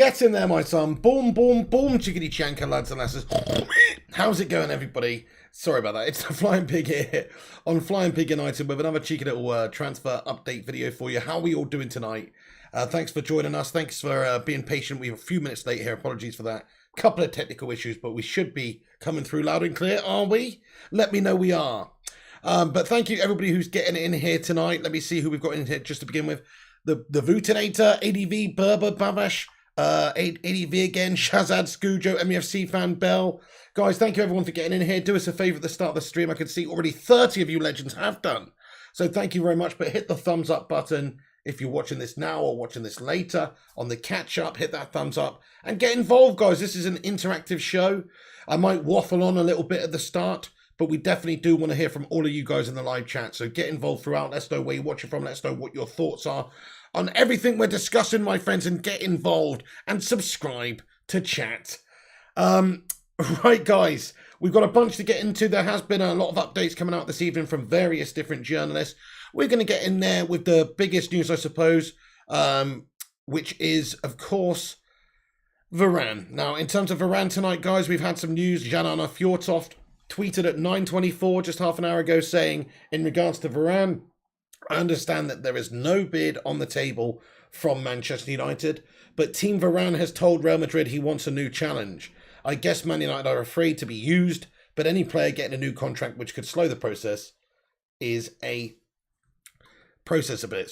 Get in there, my son. Boom, boom, boom, chickadee chanka, lads and lasses. How's it going, everybody? Sorry about that. It's the Flying Pig here on Flying Pig United with another cheeky little transfer update video for you. How are we all doing tonight? Thanks for joining us. Thanks for being patient. We're a few minutes late here. Apologies for that. Couple of technical issues, but we should be coming through loud and clear, are we? Let me know we are. But thank you, everybody who's getting in here tonight. Let me see who we've got in here just to begin with. The Vutinator, ADV, Berber, Bavash, ADV again, Shazad, Scujo, MUFC fan, Bell. Guys, thank you everyone for getting in here. Do us a favour at the start of the stream. I can see already 30 of you legends have done. So thank you very much. But hit the thumbs up button if you're watching this now or watching this later. On the catch up, hit that thumbs up and get involved, guys. This is an interactive show. I might waffle on a little bit at the start, but we definitely do want to hear from all of you guys in the live chat. So get involved throughout. Let us know where you're watching from. Let us know what your thoughts are on everything we're discussing, my friends, and get involved and subscribe to chat. Right, guys, we've got a bunch to get into. There has been a lot of updates coming out this evening from various different journalists. We're going to get in there with the biggest news, I suppose, which is, of course, Varane. Now, in terms of Varane tonight, guys, we've had some news. Jan-Arne Fjortoft tweeted at 9:24, just half an hour ago, saying, in regards to Varane, I understand that there is no bid on the table from Manchester United, but Team Varane has told Real Madrid he wants a new challenge. I guess Man United are afraid to be used, but any player getting a new contract which could slow the process is a process a bit,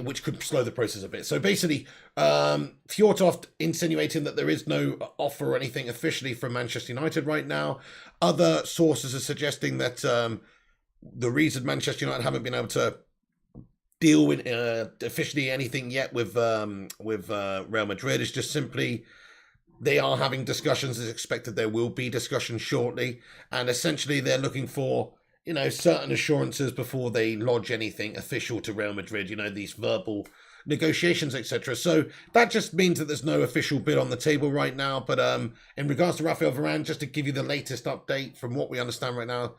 which could slow the process a bit. So basically, Fjortoft insinuating that there is no offer or anything officially from Manchester United right now. Other sources are suggesting that the reason Manchester United haven't been able to deal with officially anything yet with Real Madrid is just simply they are having discussions. As expected, there will be discussions shortly, and essentially they're looking for, you know, certain assurances before they lodge anything official to Real Madrid, you know, these verbal negotiations, etc. So that just means that there's no official bid on the table right now. But in regards to Raphael Varane, just to give you the latest update from what we understand right now,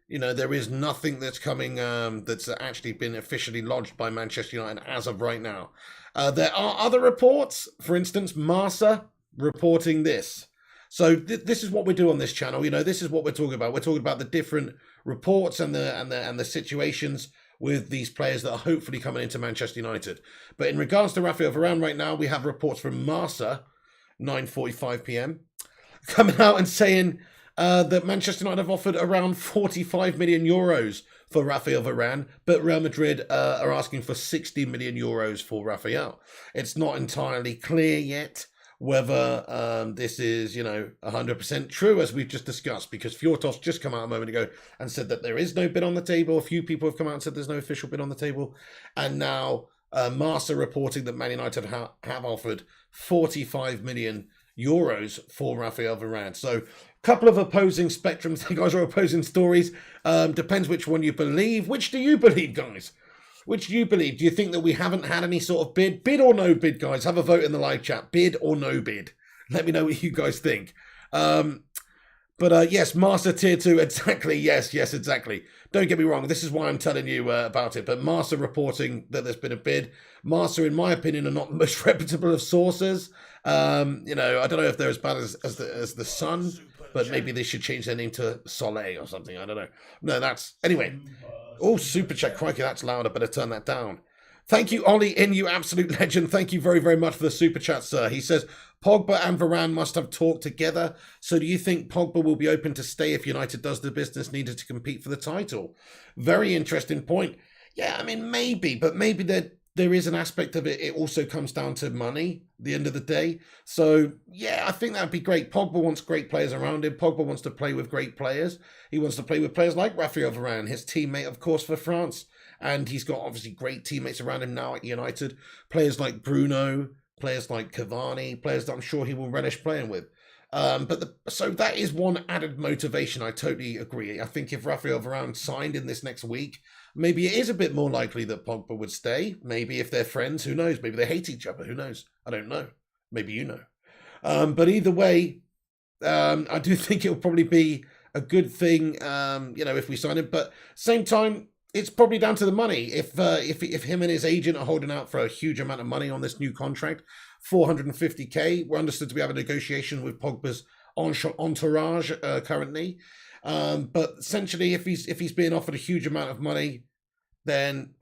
you know, there is nothing that's coming that's actually been officially lodged by Manchester United as of right now. There are other reports, for instance, Marca reporting this. So this is what we do on this channel. You know, this is what we're talking about. We're talking about the different reports and the situations with these players that are hopefully coming into Manchester United. But in regards to Raphael Varane right now, we have reports from Marca, 9:45 p.m, coming out and saying that Manchester United have offered around 45 million euros for Raphael Varane, but Real Madrid are asking for 60 million euros for Raphael. It's not entirely clear yet whether this is, you know, 100% true, as we've just discussed, because Fjortoft's just come out a moment ago and said that there is no bid on the table. A few people have come out and said there's no official bid on the table. And now Marca reporting that Man United have offered 45 million euros for Raphael Varane. So a couple of opposing spectrums. You guys are opposing stories. Depends which one you believe. Which do you believe, guys? Which do you believe? Do you think that we haven't had any sort of bid? Bid or no bid, guys? Have a vote in the live chat. Bid or no bid? Let me know what you guys think. Yes, Marca Tier 2, exactly. Yes, exactly. Don't get me wrong. This is why I'm telling you about it. But Marca reporting that there's been a bid. Marca, in my opinion, are not the most reputable of sources. You know, I don't know if they're as bad as the Sun, but maybe they should change their name to Soleil or something. I don't know. No, that's... Anyway... Oh, super chat. Crikey, that's loud. I better turn that down. Thank you, Ollie In, you absolute legend. Thank you very, very much for the super chat, sir. He says, Pogba and Varane must have talked together. So do you think Pogba will be open to stay if United does the business needed to compete for the title? Very interesting point. Yeah, I mean, maybe, but maybe there is an aspect of it. It also comes down to money at the end of the day. So, yeah, I think that'd be great. Pogba wants great players around him. Pogba wants to play with great players. He wants to play with players like Raphael Varane, his teammate, of course, for France. And he's got, obviously, great teammates around him now at United. Players like Bruno, players like Cavani, players that I'm sure he will relish playing with. So that is one added motivation. I totally agree. I think if Raphael Varane signed in this next week, maybe it is a bit more likely that Pogba would stay. Maybe if they're friends, who knows? Maybe they hate each other. Who knows? I don't know. Maybe you know. But either way, I do think it'll probably be a good thing, you know, if we sign him. But same time, it's probably down to the money. If him and his agent are holding out for a huge amount of money on this new contract, 450k, we're understood to be having a negotiation with Pogba's entourage currently. But essentially, if he's being offered a huge amount of money, then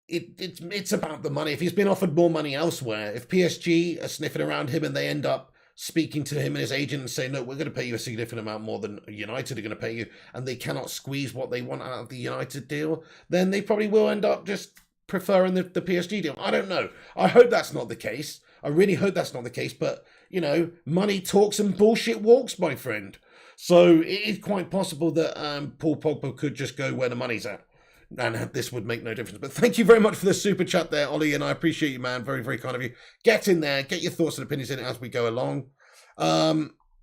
it's about the money. If he's been offered more money elsewhere, if PSG are sniffing around him and they end up speaking to him and his agent and saying, no, we're going to pay you a significant amount more than United are going to pay you, and they cannot squeeze what they want out of the United deal, then they probably will end up just preferring the PSG deal. I don't know. I hope that's not the case. I really hope that's not the case. But, you know, money talks and bullshit walks, my friend. So it is quite possible that Paul Pogba could just go where the money's at. And this would make no difference. But thank you very much for the super chat there, Ollie, and I appreciate you, man. Very, very kind of you. Get in there. Get your thoughts and opinions in it as we go along.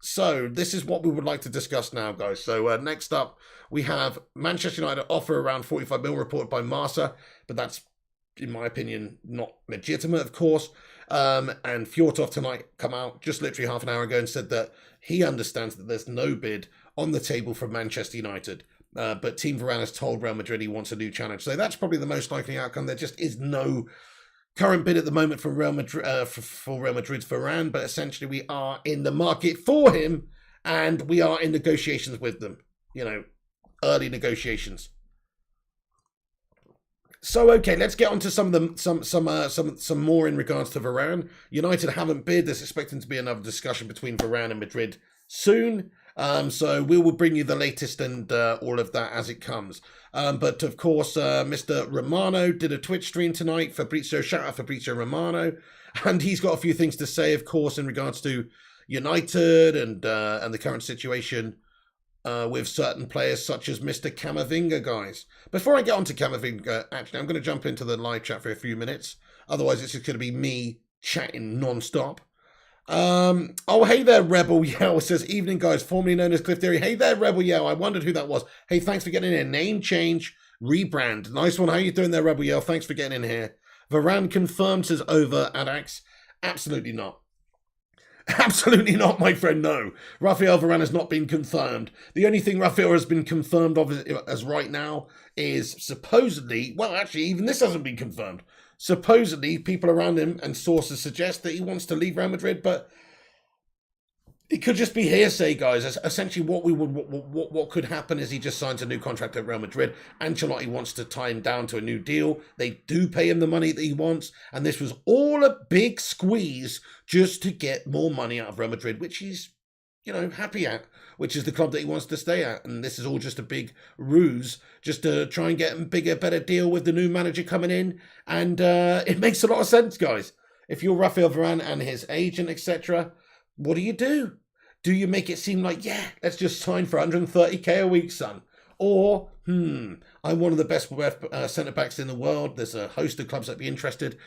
So this is what we would like to discuss now, guys. So next up, we have Manchester United offer around 45 mil reported by Marca, but that's, in my opinion, not legitimate, of course. And Fjortov tonight come out just literally half an hour ago and said that he understands that there's no bid on the table from Manchester United. But Team Varane has told Real Madrid he wants a new challenge. So that's probably the most likely outcome. There just is no current bid at the moment for Real Madrid for Real Madrid's Varane, but essentially we are in the market for him, and we are in negotiations with them. You know, early negotiations. So okay, let's get on to some of them, some more in regards to Varane. United haven't bid. There's expecting to be another discussion between Varane and Madrid soon. So we will bring you the latest and all of that as it comes. But of course, Mr. Romano did a Twitch stream tonight. Shout out Fabrizio Romano, and he's got a few things to say, of course, in regards to United and the current situation with certain players such as Mr. Camavinga, guys. Before I get on to Camavinga, actually, I'm going to jump into the live chat for a few minutes. Otherwise, it's just going to be me chatting non-stop. Oh, hey there, Rebel Yell says, evening, guys, formerly known as Cliff Theory. Hey there, Rebel Yell. I wondered who that was. Hey, thanks for getting in. Name change, rebrand. Nice one. How you doing there, Rebel Yell? Thanks for getting in here. Varane confirmed, says over Adax. Absolutely not. Absolutely not, my friend, no. Raphael Varane has not been confirmed. The only thing Raphael has been confirmed of as right now is supposedly, well, actually, even this hasn't been confirmed. Supposedly, people around him and sources suggest that he wants to leave Real Madrid, but it could just be hearsay, guys. Essentially, what could happen is he just signs a new contract at Real Madrid. Ancelotti wants to tie him down to a new deal. They do pay him the money that he wants, and this was all a big squeeze just to get more money out of Real Madrid, which he's, you know, happy at, which is the club that he wants to stay at. And this is all just a big ruse, just to try and get a bigger, better deal with the new manager coming in. And it makes a lot of sense, guys. If you're Raphael Varane and his agent, etc., what do? Do you make it seem like, yeah, let's just sign for 130k a week, son? Or, I'm one of the best centre-backs in the world. There's a host of clubs that'd be interested.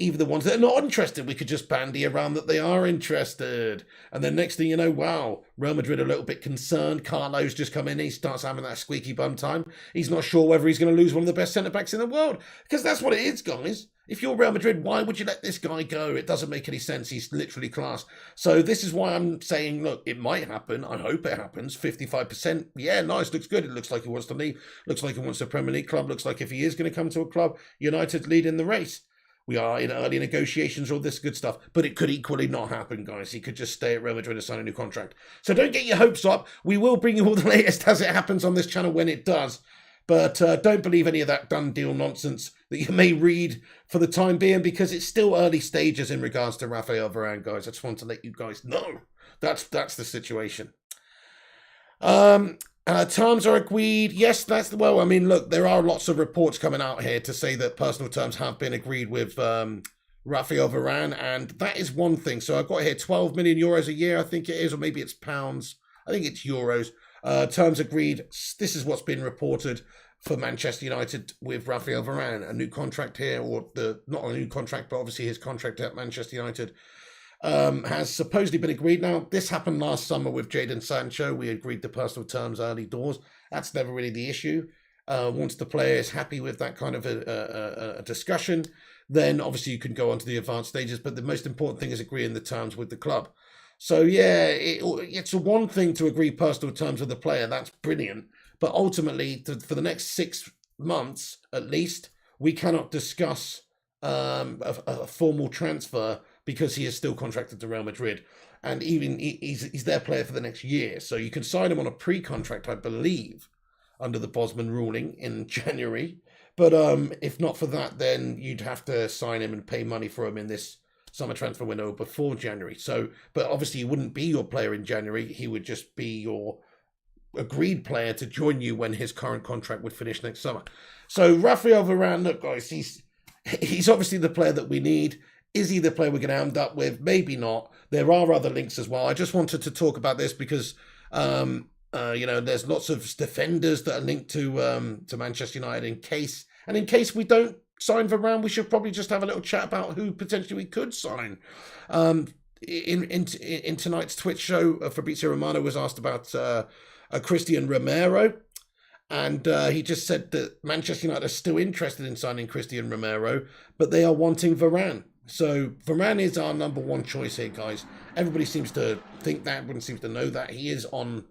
Even the ones that are not interested, we could just bandy around that they are interested. And then next thing you know, wow, Real Madrid are a little bit concerned. Carlo's just come in. He starts having that squeaky bum time. He's not sure whether he's going to lose one of the best centre-backs in the world. Because that's what it is, guys. If you're Real Madrid, why would you let this guy go? It doesn't make any sense. He's literally class. So this is why I'm saying, look, it might happen. I hope it happens. 55%. Yeah, nice. Looks good. It looks like he wants to leave. Looks like he wants a Premier League club. Looks like if he is going to come to a club, United's leading the race. We are in early negotiations, all this good stuff. But it could equally not happen, guys. He could just stay at Real Madrid and sign a new contract. So don't get your hopes up. We will bring you all the latest as it happens on this channel when it does. But don't believe any of that done deal nonsense that you may read for the time being, because it's still early stages in regards to Raphael Varane, guys. I just want to let you guys know that's the situation. Terms are agreed. Yes, well, I mean, look, there are lots of reports coming out here to say that personal terms have been agreed with Raphael Varane, and that is one thing. So I've got here 12 million euros a year, I think it is, or maybe it's pounds. I think it's euros. Terms agreed. This is what's been reported for Manchester United with Raphael Varane. A new contract here, or not a new contract, but obviously his contract at Manchester United has supposedly been agreed. Now, this happened last summer with Jadon Sancho. We agreed the personal terms early doors. That's never really the issue. Once the player is happy with that kind of a discussion, then obviously you can go on to the advanced stages. But the most important thing is agreeing the terms with the club. So, yeah, it's one thing to agree personal terms with the player. That's brilliant. But ultimately, for the next 6 months at least, we cannot discuss a formal transfer because he is still contracted to Real Madrid. And even he's their player for the next year. So you can sign him on a pre-contract, I believe, under the Bosman ruling in January. But if not for that, then you'd have to sign him and pay money for him in this summer transfer window before January. So, but obviously he wouldn't be your player in January. He would just be your agreed player to join you when his current contract would finish next summer. So Raphael Varane, look guys, he's obviously the player that we need. Is he the player we're going to end up with? Maybe not. There are other links as well. I just wanted to talk about this because there's lots of defenders that are linked to Manchester United in case we don't sign Varane, we should probably just have a little chat about who potentially we could sign. In tonight's Twitch show, Fabrizio Romano was asked about Christian Romero, and he just said that Manchester United are still interested in signing Christian Romero, but they are wanting Varane. So Varane is our number one choice here, guys. Everybody seems to think that, everyone seems to know that. He is on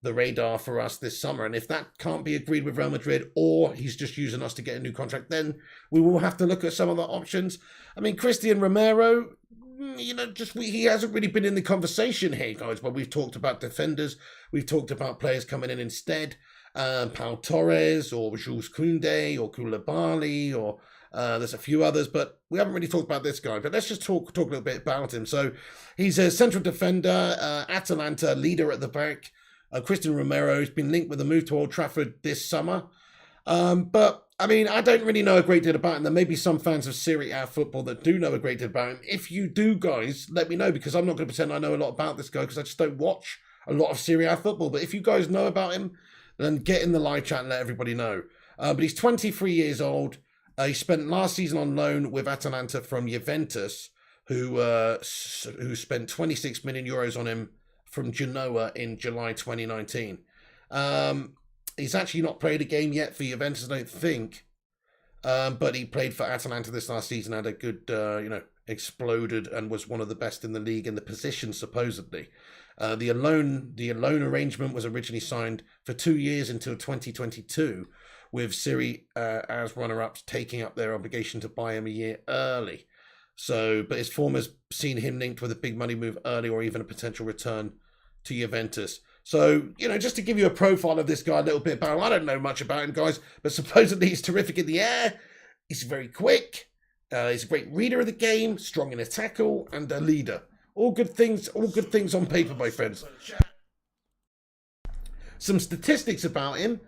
the radar for us this summer, and if that can't be agreed with Real Madrid, or he's just using us to get a new contract, then we will have to look at some other options. I mean, Christian Romero, he hasn't really been in the conversation here, guys, but we've talked about defenders, we've talked about players coming in instead, Pau Torres, or Jules Koundé, or Koulibaly, or there's a few others, but we haven't really talked about this guy. But let's just talk a little bit about him. So he's a central defender, Atalanta leader at the back. Christian Romero has been linked with a move to Old Trafford this summer. But, I mean, I don't really know a great deal about him. There may be some fans of Serie A football that do know a great deal about him. If you do, guys, let me know, because I'm not going to pretend I know a lot about this guy, because I just don't watch a lot of Serie A football. But if you guys know about him, then get in the live chat and let everybody know. But he's 23 years old. He spent last season on loan with Atalanta from Juventus, who spent 26 million euros on him from Genoa in July 2019. He's actually not played a game yet for Juventus, I don't think. But he played for Atalanta this last season, had a good, exploded, and was one of the best in the league in the position, supposedly. The loan arrangement was originally signed for 2 years until 2022, with Serie as runner-ups taking up their obligation to buy him a year early. So, but his form has seen him linked with a big money move early, or even a potential return to Juventus. So, just to give you a profile of this guy a little bit about him, I don't know much about him, guys, but supposedly he's terrific in the air, he's very quick, he's a great reader of the game, strong in a tackle, and a leader. All good things on paper, my friends. Some statistics about him.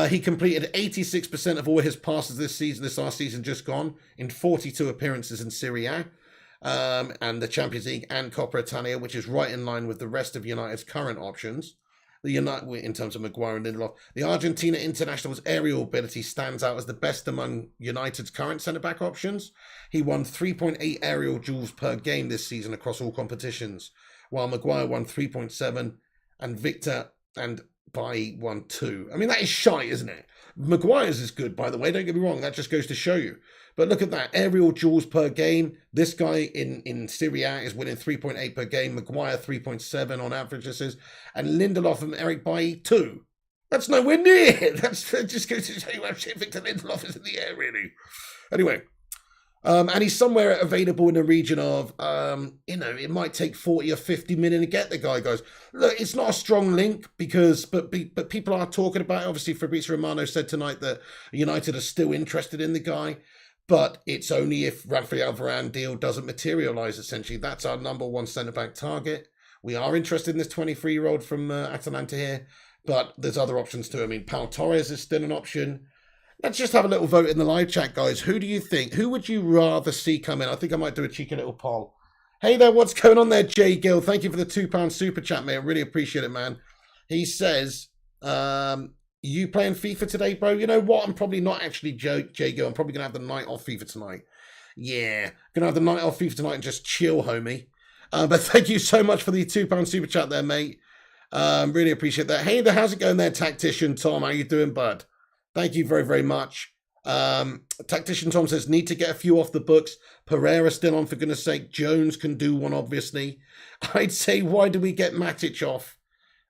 He completed 86% of all his passes this last season just gone, in 42 appearances in Serie A. And the Champions League and Coppa Italia, which is right in line with the rest of United's current options. In terms of Maguire and Lindelof, the Argentina international's aerial ability stands out as the best among United's current centre-back options. He won 3.8 aerial duels per game this season across all competitions, while Maguire won 3.7 and Victor and Bailly won 2. I mean, that is shite, isn't it? Maguire's is good, by the way, don't get me wrong, that just goes to show you. But look at that, aerial duels per game. This guy in Serie A is winning 3.8 per game. Maguire 3.7 on average, this is. And Lindelof and Eric Bailly 2. That's nowhere near. That just goes to show you how shit Victor Lindelof is in the air, really. Anyway, and he's somewhere available in the region of, it might take 40 or 50 million to get the guy, guys. Look, it's not a strong link but people are talking about it. Obviously, Fabrizio Romano said tonight that United are still interested in the guy. But it's only if Raphael Varane deal doesn't materialise, essentially. That's our number one centre-back target. We are interested in this 23-year-old from Atalanta here, but there's other options too. I mean, Pau Torres is still an option. Let's just have a little vote in the live chat, guys. Who do you think? Who would you rather see come in? I think I might do a cheeky little poll. Hey there, what's going on there, Jay Gill? Thank you for the £2 super chat, mate. I really appreciate it, man. He says... you playing FIFA today, bro? You know what? I'm probably not actually Jago. I'm probably going to have the night off FIFA tonight. Yeah, going to have the night off FIFA tonight and just chill, homie. But thank you so much for the £2 super chat there, mate. Really appreciate that. Hey there, how's it going there, Tactician Tom? How you doing, bud? Thank you very, very much. Tactician Tom says, need to get a few off the books. Pereira still on, for goodness sake. Jones can do one, obviously. I'd say, why do we get Matic off?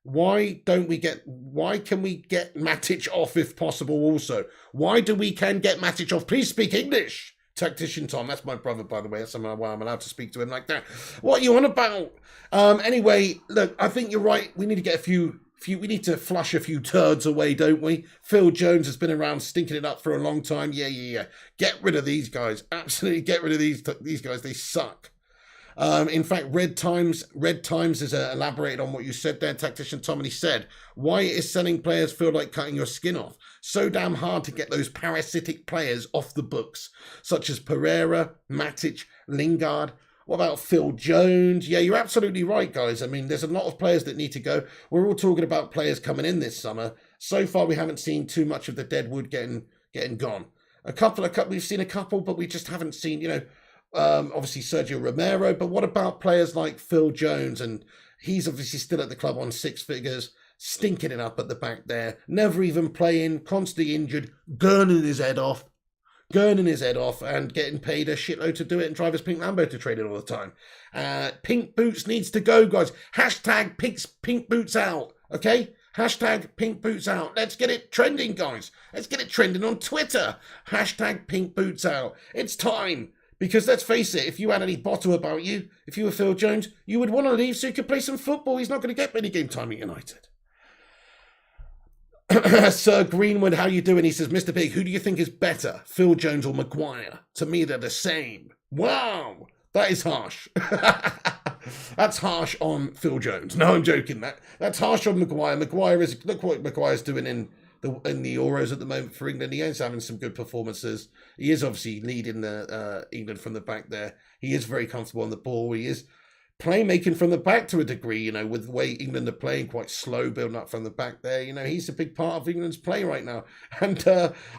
Why can we get Matic off if possible also? Why we can get Matic off? Please speak English. Tactician Tom, that's my brother, by the way. That's why I'm allowed to speak to him like that. What are you on about? Anyway, look, I think you're right. We need to get we need to flush a few turds away, don't we? Phil Jones has been around stinking it up for a long time. Yeah. Get rid of these guys. Absolutely get rid of these guys. They suck. In fact, Red Times has elaborated on what you said there, Tactician Tom, and he said, why is selling players feel like cutting your skin off? So damn hard to get those parasitic players off the books, such as Pereira, Matic, Lingard. What about Phil Jones? Yeah, you're absolutely right, guys. I mean, there's a lot of players that need to go. We're all talking about players coming in this summer. So far, we haven't seen too much of the deadwood getting gone. We've seen a couple, but we just haven't seen, obviously Sergio Romero, but what about players like Phil Jones? And he's obviously still at the club on six figures, stinking it up at the back there, never even playing, constantly injured, gurning his head off, and getting paid a shitload to do it and drive his pink Lambo to trade it all the time. Pink Boots needs to go, guys. Hashtag pink boots out, okay? Hashtag pink boots out. Let's get it trending, guys. Let's get it trending on Twitter. Hashtag pink boots out. It's time. Because let's face it, if you had any bottle about you, if you were Phil Jones, you would want to leave so you could play some football. He's not going to get many game time at United. Sir Greenwood, how you doing? He says, Mr. Big, who do you think is better, Phil Jones or Maguire? To me, they're the same. Wow, that is harsh. That's harsh on Phil Jones. No, I'm joking. That's harsh on Maguire. Look what Maguire's doing in the Euros at the moment for England. He is having some good performances. He is obviously leading the England from the back there. He is very comfortable on the ball. He is playmaking from the back to a degree, with the way England are playing, quite slow building up from the back there. He's a big part of England's play right now. And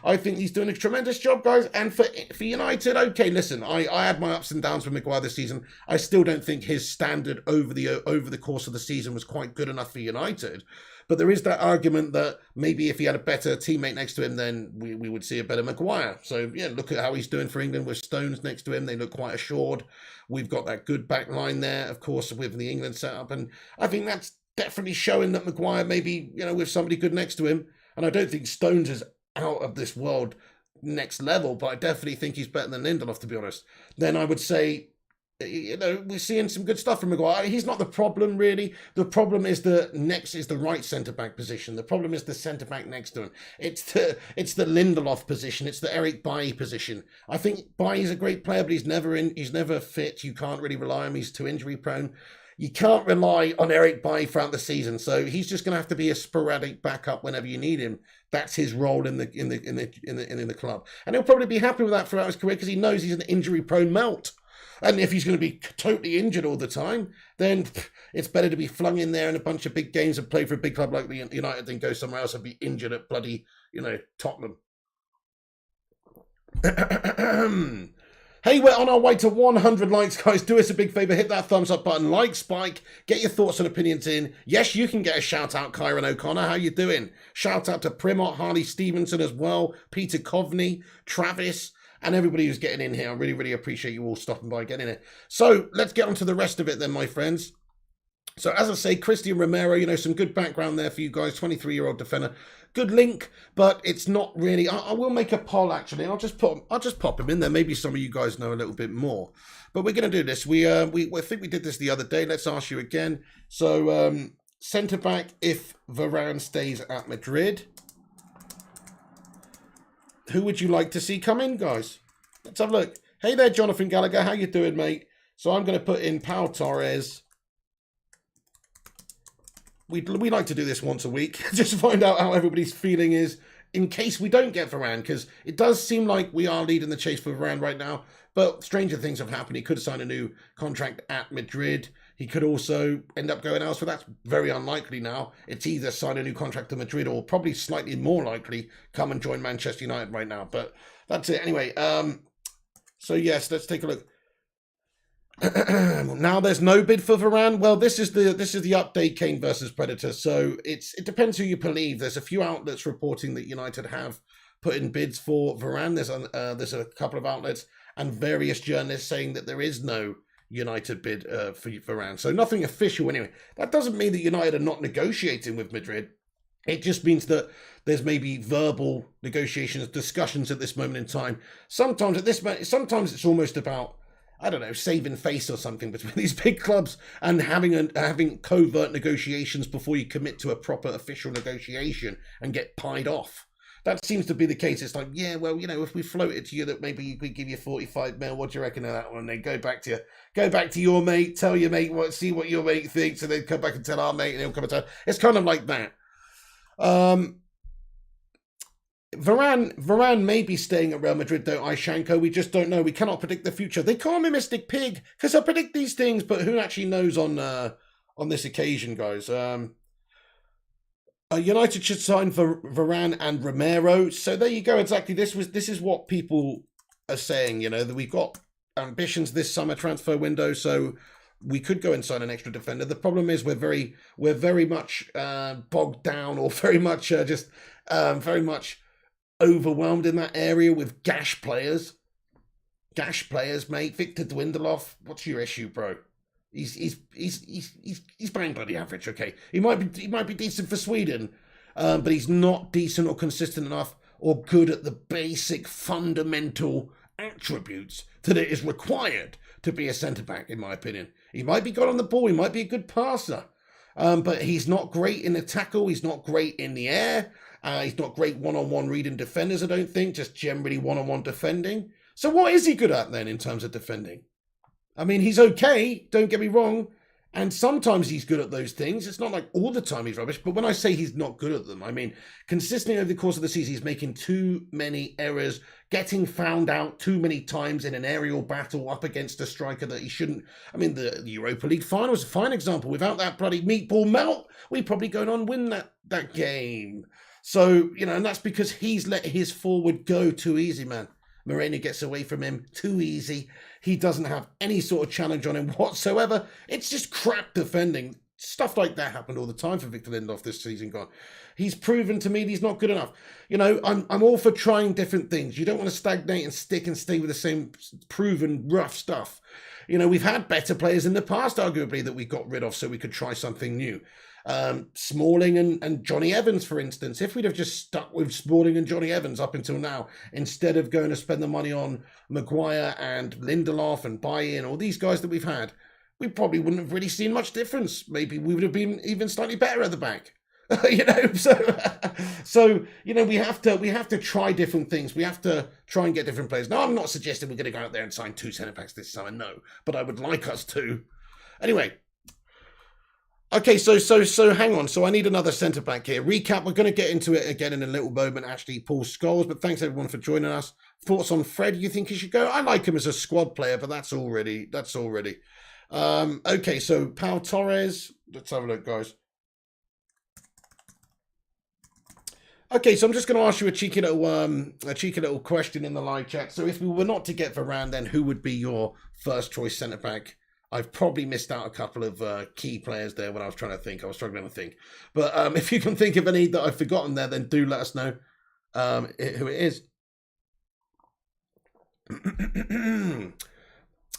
I think he's doing a tremendous job, guys. And for United, okay, listen, I had my ups and downs with Maguire this season. I still don't think his standard over the course of the season was quite good enough for United. But there is that argument that maybe if he had a better teammate next to him, then we would see a better Maguire. So, yeah, look at how he's doing for England with Stones next to him. They look quite assured. We've got that good back line there, of course, with the England setup. And I think that's definitely showing that Maguire maybe, with somebody good next to him. And I don't think Stones is out of this world next level, but I definitely think he's better than Lindelof, to be honest. Then I would say, we're seeing some good stuff from Maguire. He's not the problem, really. The problem is the right centre-back position. The problem is the centre-back next to him. It's the Lindelof position. It's the Eric Bailly position. I think Bailly's a great player, but he's never fit. You can't really rely on him. He's too injury-prone. You can't rely on Eric Bailly throughout the season, so he's just going to have to be a sporadic backup whenever you need him. That's his role in the club, and he'll probably be happy with that throughout his career because he knows he's an injury-prone melt. And if he's going to be totally injured all the time, then it's better to be flung in there in a bunch of big games and play for a big club like the United than go somewhere else and be injured at bloody, Tottenham. Hey, we're on our way to 100 likes, guys. Do us a big favour. Hit that thumbs up button. Like Spike. Get your thoughts and opinions in. Yes, you can get a shout out, Kyron O'Connor. How you doing? Shout out to Primot, Harley Stevenson as well, Peter Coveney, Travis, and everybody who's getting in here. I really, really appreciate you all stopping by and getting it. So let's get on to the rest of it then, my friends. So as I say, Christian Romero, some good background there for you guys. 23-year-old defender. Good link, but it's not really. I will make a poll, actually. I'll just pop him in there. Maybe some of you guys know a little bit more. But we're going to do this. I think we did this the other day. Let's ask you again. So centre-back, if Varane stays at Madrid, who would you like to see come in, guys? Let's have a look. Hey there, Jonathan Gallagher. How you doing, mate? So I'm going to put in Pau Torres. We like to do this once a week. Just to find out how everybody's feeling is in case we don't get Varane. Because it does seem like we are leading the chase for Varane right now. But stranger things have happened. He could sign a new contract at Madrid. He could also end up going elsewhere. That's very unlikely now. It's either sign a new contract to Madrid or probably slightly more likely come and join Manchester United right now. But that's it. Anyway, so yes, let's take a look. Now there's no bid for Varane. Well, this is the update, Kane versus Predator. So it depends who you believe. There's a few outlets reporting that United have put in bids for Varane. There's a couple of outlets and various journalists saying that there is no United bid for Varane. So nothing official anyway. That doesn't mean that United are not negotiating with Madrid. It just means that there's maybe verbal negotiations, discussions at this moment in time. Sometimes it's almost about, I don't know, saving face or something between these big clubs and having covert negotiations before you commit to a proper official negotiation and get pied off. That seems to be the case. It's like, yeah, well, if we float it to you that maybe we give you 45 mil, what do you reckon of that one? And then go back to your mate, tell your mate see what your mate thinks, and then come back and tell our mate, and he'll come and tell. It's kind of like that. Varane may be staying at Real Madrid, though, Ishanko. We just don't know. We cannot predict the future. They call me Mystic Pig because I predict these things, but who actually knows on this occasion, guys? United should sign for Varane and Romero. So there you go. Exactly. This is what people are saying. That we've got ambitions this summer transfer window, so we could go and sign an extra defender. The problem is we're very much bogged down, or very much very much overwhelmed in that area with gash players. Gash players, mate. Victor Dwindloff. What's your issue, bro? He's bang bloody average. Okay, he might be decent for Sweden, but he's not decent or consistent enough or good at the basic fundamental attributes that it is required to be a centre back, in my opinion. He might be good on the ball. He might be a good passer, but he's not great in the tackle. He's not great in the air. He's not great one-on-one reading defenders, I don't think. Just generally one-on-one defending. So what is he good at then in terms of defending? I mean, he's okay, don't get me wrong, and sometimes he's good at those things. It's not like all the time he's rubbish, but when I say he's not good at them, I mean, consistently over the course of the season, he's making too many errors, getting found out too many times in an aerial battle up against a striker that he shouldn't. I mean, the Europa League final is a fine example. Without that bloody meatball melt, we'd probably go on and win that game. So, and that's because he's let his forward go too easy, man. Moreno gets away from him too easy. He doesn't have any sort of challenge on him whatsoever. It's just crap defending. Stuff like that happened all the time for Victor Lindelof this season gone. He's proven to me that he's not good enough. I'm all for trying different things. You don't want to stagnate and stay with the same proven rough stuff. We've had better players in the past, arguably, that we got rid of so we could try something new. Smalling and Johnny Evans, for instance. If we'd have just stuck with Smalling and Johnny Evans up until now, instead of going to spend the money on Maguire and Lindelof and Bailly and all these guys that we've had, we probably wouldn't have really seen much difference. Maybe we would have been even slightly better at the back. So we have to try different things. We have to try and get different players. Now, I'm not suggesting we're going to go out there and sign 2 centre backs this summer, no, but I would like us to. Anyway. Okay, so hang on. So I need another centre back here. Recap. We're going to get into it again in a little moment. Actually, Paul Scholes. But thanks everyone for joining us. Thoughts on Fred? You think he should go? I like him as a squad player, but that's already. Okay, so Pau Torres. Let's have a look, guys. Okay, so I'm just going to ask you a cheeky little question in the live chat. So if we were not to get Varane, then who would be your first choice centre back? I've probably missed out a couple of key players there when I was trying to think. I was struggling to think. But if you can think of any that I've forgotten there, then do let us know who it is.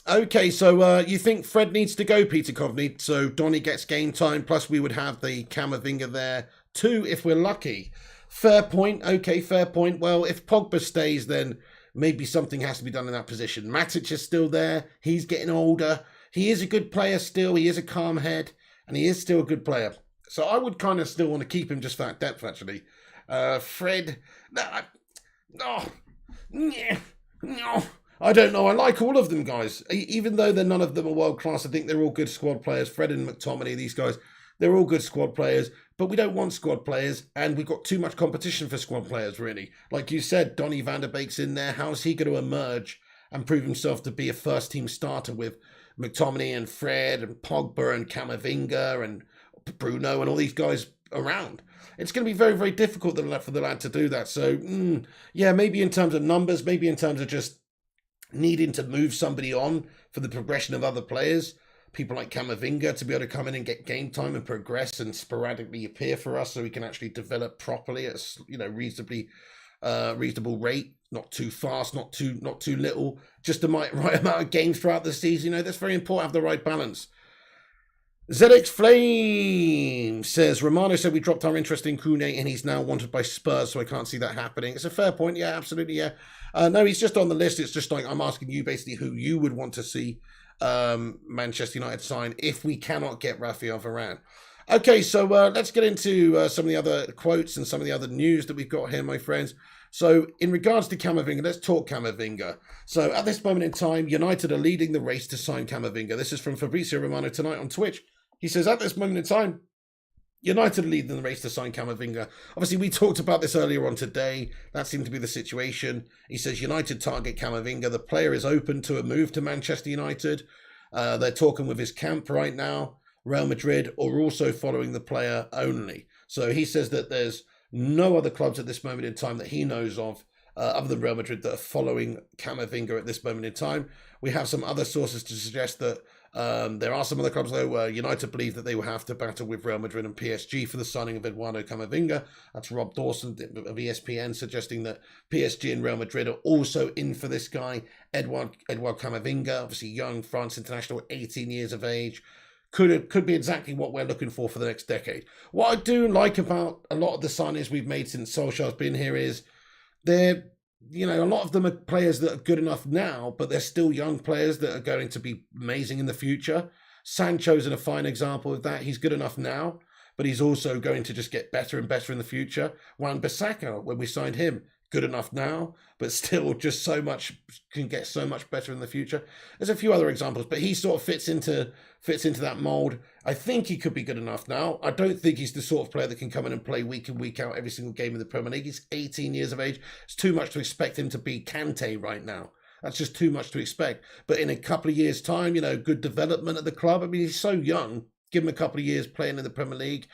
Okay, so you think Fred needs to go, Peter Coveney. So Donny gets game time, plus we would have the Camavinga there too if we're lucky. Fair point. Okay, fair point. Well, if Pogba stays, then maybe something has to be done in that position. Matic is still there. He's getting older. He is a good player still. He is a calm head, and he is still a good player. So I would kind of still want to keep him just for that depth, actually. Fred, no, I don't know. I like all of them, guys. Even though none of them are world class, I think they're all good squad players. Fred and McTominay, these guys, they're all good squad players. But we don't want squad players, and we've got too much competition for squad players, really. Like you said, Donny van der Beek's in there. How's he going to emerge and prove himself to be a first-team starter with McTominay and Fred and Pogba and Camavinga and Bruno and all these guys around? It's going to be very, very difficult for the lad to do that. So, yeah, maybe in terms of numbers, maybe in terms of just needing to move somebody on for the progression of other players, people like Camavinga to be able to come in and get game time and progress and sporadically appear for us so we can actually develop properly at a reasonably reasonable rate, not too fast, not too little, just the right amount of games throughout the season. You know, that's very important to have the right balance. ZX Flame says, Romano said we dropped our interest in Kune and he's now wanted by Spurs, so I can't see that happening. It's a fair point. Yeah, absolutely, yeah. No, he's just on the list. It's just like I'm asking you basically who you would want to see Manchester United sign if we cannot get Raphael Varane. Okay, so let's get into some of the other quotes and some of the other news that we've got here, my friends. So in regards to Camavinga, let's talk Camavinga. So at this moment in time, United are leading the race to sign Camavinga. This is from Fabrizio Romano tonight on Twitch. He says, at this moment in time, United are leading the race to sign Camavinga. Obviously, we talked about this earlier on today. That seemed to be the situation. He says, United target Camavinga. The player is open to a move to Manchester United. They're talking with his camp right now. Real Madrid are also following the player only. So he says that there's no other clubs at this moment in time that he knows of other than Real Madrid that are following Camavinga at this moment in time. We have some other sources to suggest that there are some other clubs, though. United believe that they will have to battle with Real Madrid and PSG for the signing of Eduardo Camavinga. That's Rob Dawson of ESPN suggesting that PSG and Real Madrid are also in for this guy, Eduardo Camavinga, obviously young France international, 18 years of age. Could be exactly what we're looking for the next decade. What I do like about a lot of the signings we've made since Solskjaer's been here is they're, you know, a lot of them are players that are good enough now, but they're still young players that are going to be amazing in the future. Sancho's a fine example of that. He's good enough now, but he's also going to just get better and better in the future. Wan-Bissaka, when we signed him, good enough now, but still just can get so much better in the future. There's a few other examples, but he sort of fits into that mold. I think he could be good enough now. I don't think he's the sort of player that can come in and play week in, week out every single game in the Premier League. He's 18 years of age. It's too much to expect him to be Kante right now. That's just too much to expect. But in a couple of years' time, you know, good development at the club. I mean, he's so young. Give him a couple of years playing in the Premier League.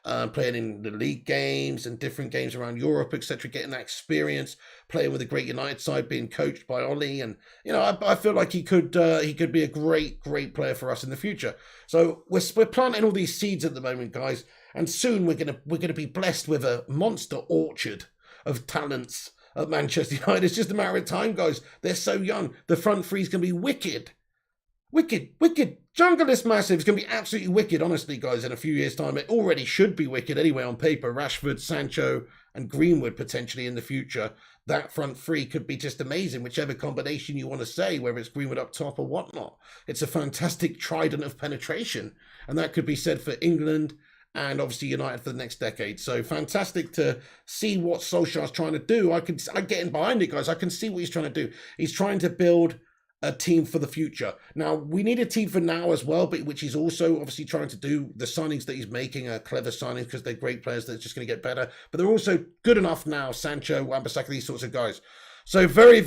Playing in the league games and different games around Europe, etc., getting that experience, playing with a great United side, being coached by Ollie, and you know, I feel like he could be a great player for us in the future. So we're planting all these seeds at the moment, guys, and soon we're gonna be blessed with a monster orchard of talents at Manchester United. It's just a matter of time, guys. They're so young. The front three is gonna be wicked. Jungle is massive. It's going to be absolutely wicked, honestly, guys, in a few years' time. It already should be wicked anyway on paper. Rashford, Sancho, and Greenwood potentially in the future. That front three could be just amazing, whichever combination you want to say, whether it's Greenwood up top or whatnot. It's a fantastic trident of penetration, and that could be said for England and obviously United for the next decade. So fantastic to see what Solskjaer's trying to do. I'm getting behind it, guys. I can see what he's trying to do. He's trying to build a team for the future. Now, we need a team for now as well, but which he's also obviously trying to do. The signings that he's making are clever signings because they're great players that are just going to get better, but they're also good enough now. Sancho, Wan-Bissaka, these sorts of guys. So very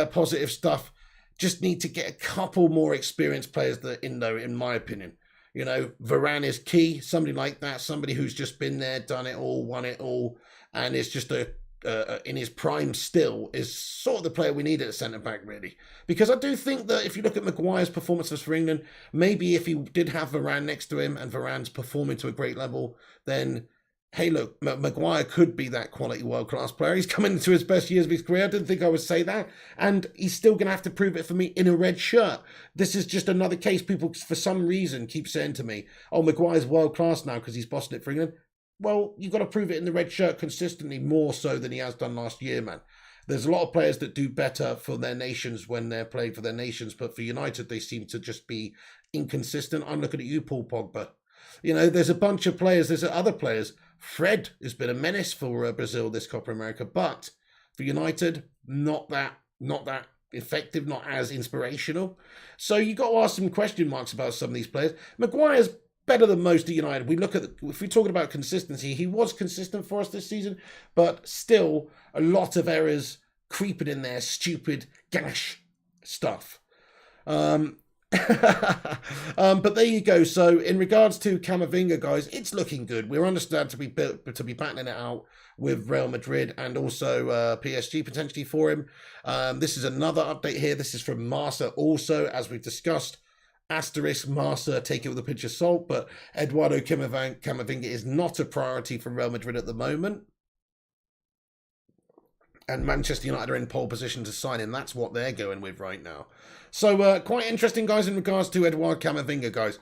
positive stuff. Just need to get a couple more experienced players that are in there, in my opinion. You know, Varane is key. Somebody like that, somebody who's just been there, done it all, won it all, and it's just in his prime still, is sort of the player we need at centre-back, really. Because I do think that if you look at Maguire's performances for England, maybe if he did have Varane next to him and Varane's performing to a great level, then, hey, look, Maguire could be that quality world-class player. He's coming into his best years of his career. I didn't think I would say that. And he's still going to have to prove it for me in a red shirt. This is just another case. People, for some reason, keep saying to me, oh, Maguire's world-class now because he's bossing it for England. Well, you've got to prove it in the red shirt consistently, more so than he has done last year, man. There's a lot of players that do better for their nations when they're playing for their nations, but for United, they seem to just be inconsistent. I'm looking at you, Paul Pogba. You know, there's a bunch of players. There's other players. Fred has been a menace for Brazil this Copa America, but for United, not that effective, not as inspirational. So you've got to ask some question marks about some of these players. Maguire's better than most at United. We look at if we're talking about consistency, he was consistent for us this season, but still a lot of errors creeping in there, stupid gash stuff. But there you go. So in regards to Camavinga, guys, it's looking good. We're understood to be battling it out with Real Madrid and also PSG potentially for him. This is another update here. This is from Marsa also, as we've discussed. Asterisk, Marsa, take it with a pinch of salt, but Eduardo Camavinga is not a priority for Real Madrid at the moment. And Manchester United are in pole position to sign him. That's what they're going with right now. So quite interesting, guys, in regards to Eduardo Camavinga, guys.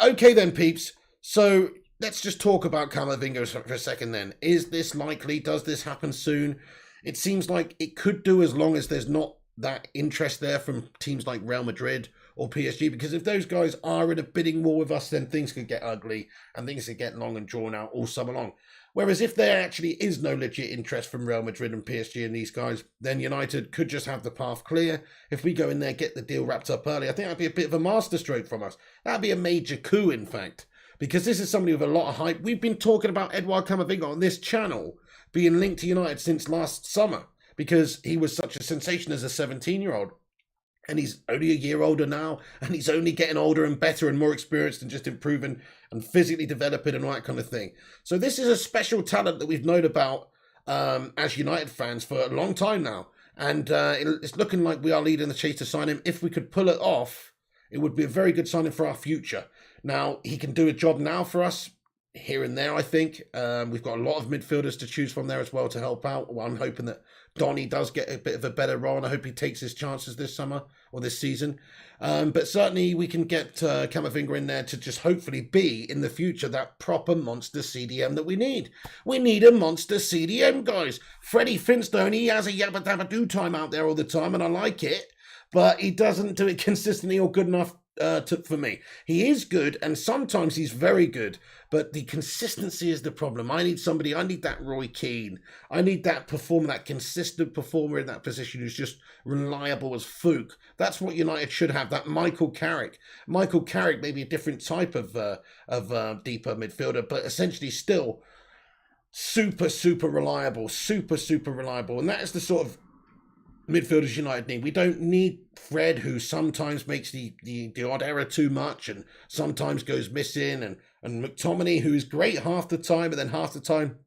Okay then, peeps. So let's just talk about Camavinga for a second then. Is this likely? Does this happen soon? It seems like it could do, as long as there's not that interest there from teams like Real Madrid or PSG, because if those guys are in a bidding war with us, then things could get ugly and things could get long and drawn out all summer long. Whereas if there actually is no legit interest from Real Madrid and PSG and these guys, then United could just have the path clear. If we go in there, get the deal wrapped up early, I think that'd be a bit of a masterstroke from us. That'd be a major coup, in fact, because this is somebody with a lot of hype. We've been talking about Eduardo Camavinga on this channel being linked to United since last summer, because he was such a sensation as a 17-year-old. And he's only a year older now, and he's only getting older and better and more experienced and just improving and physically developing and all that kind of thing. So this is a special talent that we've known about as United fans for a long time now. And it's looking like we are leading the chase to sign him. If we could pull it off, it would be a very good signing for our future. Now, he can do a job now for us, here and there, I think. We've got a lot of midfielders to choose from there as well to help out. Well, I'm hoping that Donny does get a bit of a better role, and I hope he takes his chances this summer or this season. But certainly we can get Camavinga in there to just hopefully be, in the future, that proper monster CDM that we need. We need a monster CDM, guys. Freddie Finstone, he has a yabba dabba do time out there all the time, and I like it, but he doesn't do it consistently or good enough for me. He is good, and sometimes he's very good, but the consistency is the problem. I need that Roy Keane. I need that performer, that consistent performer in that position who's just reliable as Fook. That's what United should have, that Michael Carrick. Michael Carrick may be a different type of deeper midfielder, but essentially still super reliable, super reliable, and that is the sort of midfielders United need. We don't need Fred, who sometimes makes the odd error too much and sometimes goes missing, and McTominay, who is great half the time, but then half the time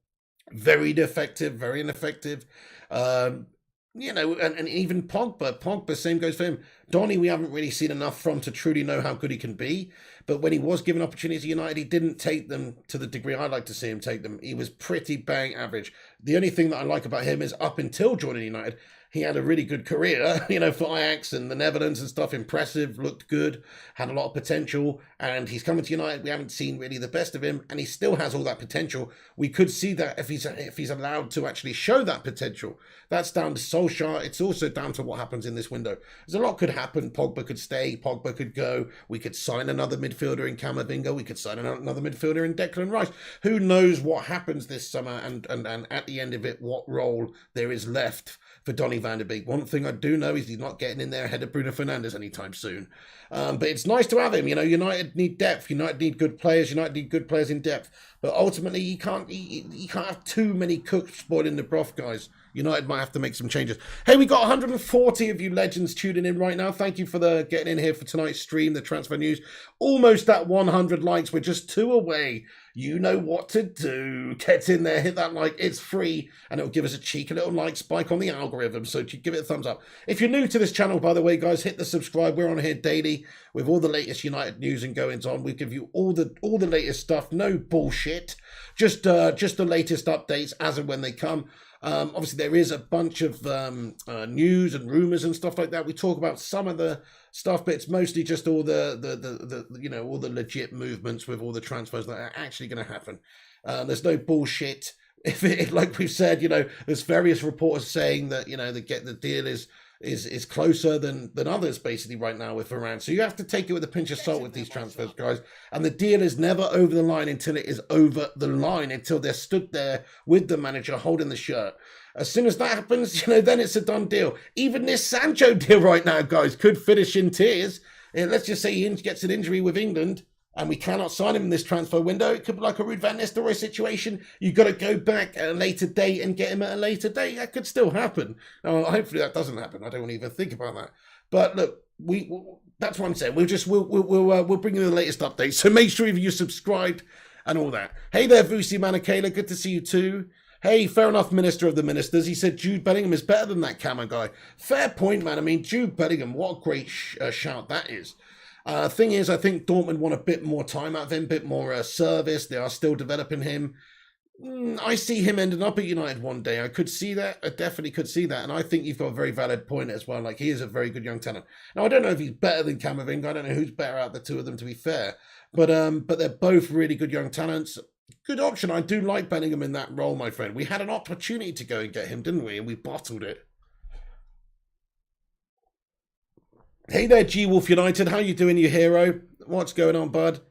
very ineffective. And even Pogba, same goes for him. Donny, we haven't really seen enough from to truly know how good he can be. But when he was given opportunities at United, he didn't take them to the degree I'd like to see him take them. He was pretty bang average. The only thing that I like about him is up until joining United, he had a really good career, for Ajax and the Netherlands and stuff. Impressive, looked good, had a lot of potential. And he's coming to United. We haven't seen really the best of him, and he still has all that potential. We could see that if he's allowed to actually show that potential. That's down to Solskjaer. It's also down to what happens in this window. There's a lot could happen. Pogba could stay. Pogba could go. We could sign another midfielder in Camavinga. We could sign another midfielder in Declan Rice. Who knows what happens this summer, and at the end of it, what role there is left for Donny van de Beek. One thing I do know is he's not getting in there ahead of Bruno Fernandes anytime soon. But it's nice to have him. United need depth. United need good players. United need good players in depth. But ultimately, you can't have too many cooks spoiling the broth, guys. United might have to make some changes. Hey, we got 140 of you legends tuning in right now. Thank you for getting in here for tonight's stream, the transfer news. Almost at 100 likes. We're just 2 away. You know what to do. Get in there, hit that like. It's free, and it'll give us a cheeky little like spike on the algorithm. So give it a thumbs up. If you're new to this channel, by the way, guys, hit the subscribe. We're on here daily with all the latest United news and goings on. We give you all the latest stuff. No bullshit. Just the latest updates as and when they come. Obviously, there is a bunch of news and rumors and stuff like that. We talk about some of the stuff, but it's mostly just all the all the legit movements with all the transfers that are actually going to happen. There's no bullshit. Like we've said, there's various reporters saying that the deal is closer than others basically right now with Varane. So you have to take it with a pinch of salt with these transfers, guys. And the deal is never over the line until it is over the line, until they're stood there with the manager holding the shirt. As soon as that happens, then it's a done deal. Even this Sancho deal right now, guys, could finish in tears. Let's just say he gets an injury with England and we cannot sign him in this transfer window. It could be like a Ruud van Nistelrooy situation. You've got to go back at a later date and get him at a later date. That could still happen. Now, hopefully that doesn't happen. I don't want to even think about that. But look, that's what I'm saying. We'll bring you the latest updates. So make sure you're subscribed and all that. Hey there, Vusi Manakela. Good to see you too. Hey, fair enough, Minister of the Ministers. He said Jude Bellingham is better than that Camo guy. Fair point, man. I mean, Jude Bellingham, what a great shout that is. Thing is, I think Dortmund want a bit more time out of him, a bit more service. They are still developing him. I see him ending up at United one day. I could see that. I definitely could see that. And I think you've got a very valid point as well. Like, he is a very good young talent. Now, I don't know if he's better than Camavinga. I don't know who's better out of the two of them, to be fair. But they're both really good young talents. Good option. I do like Bellingham in that role, my friend. We had an opportunity to go and get him, didn't we? And we bottled it. Hey there, G-Wolf United. How you doing, you hero? What's going on, bud?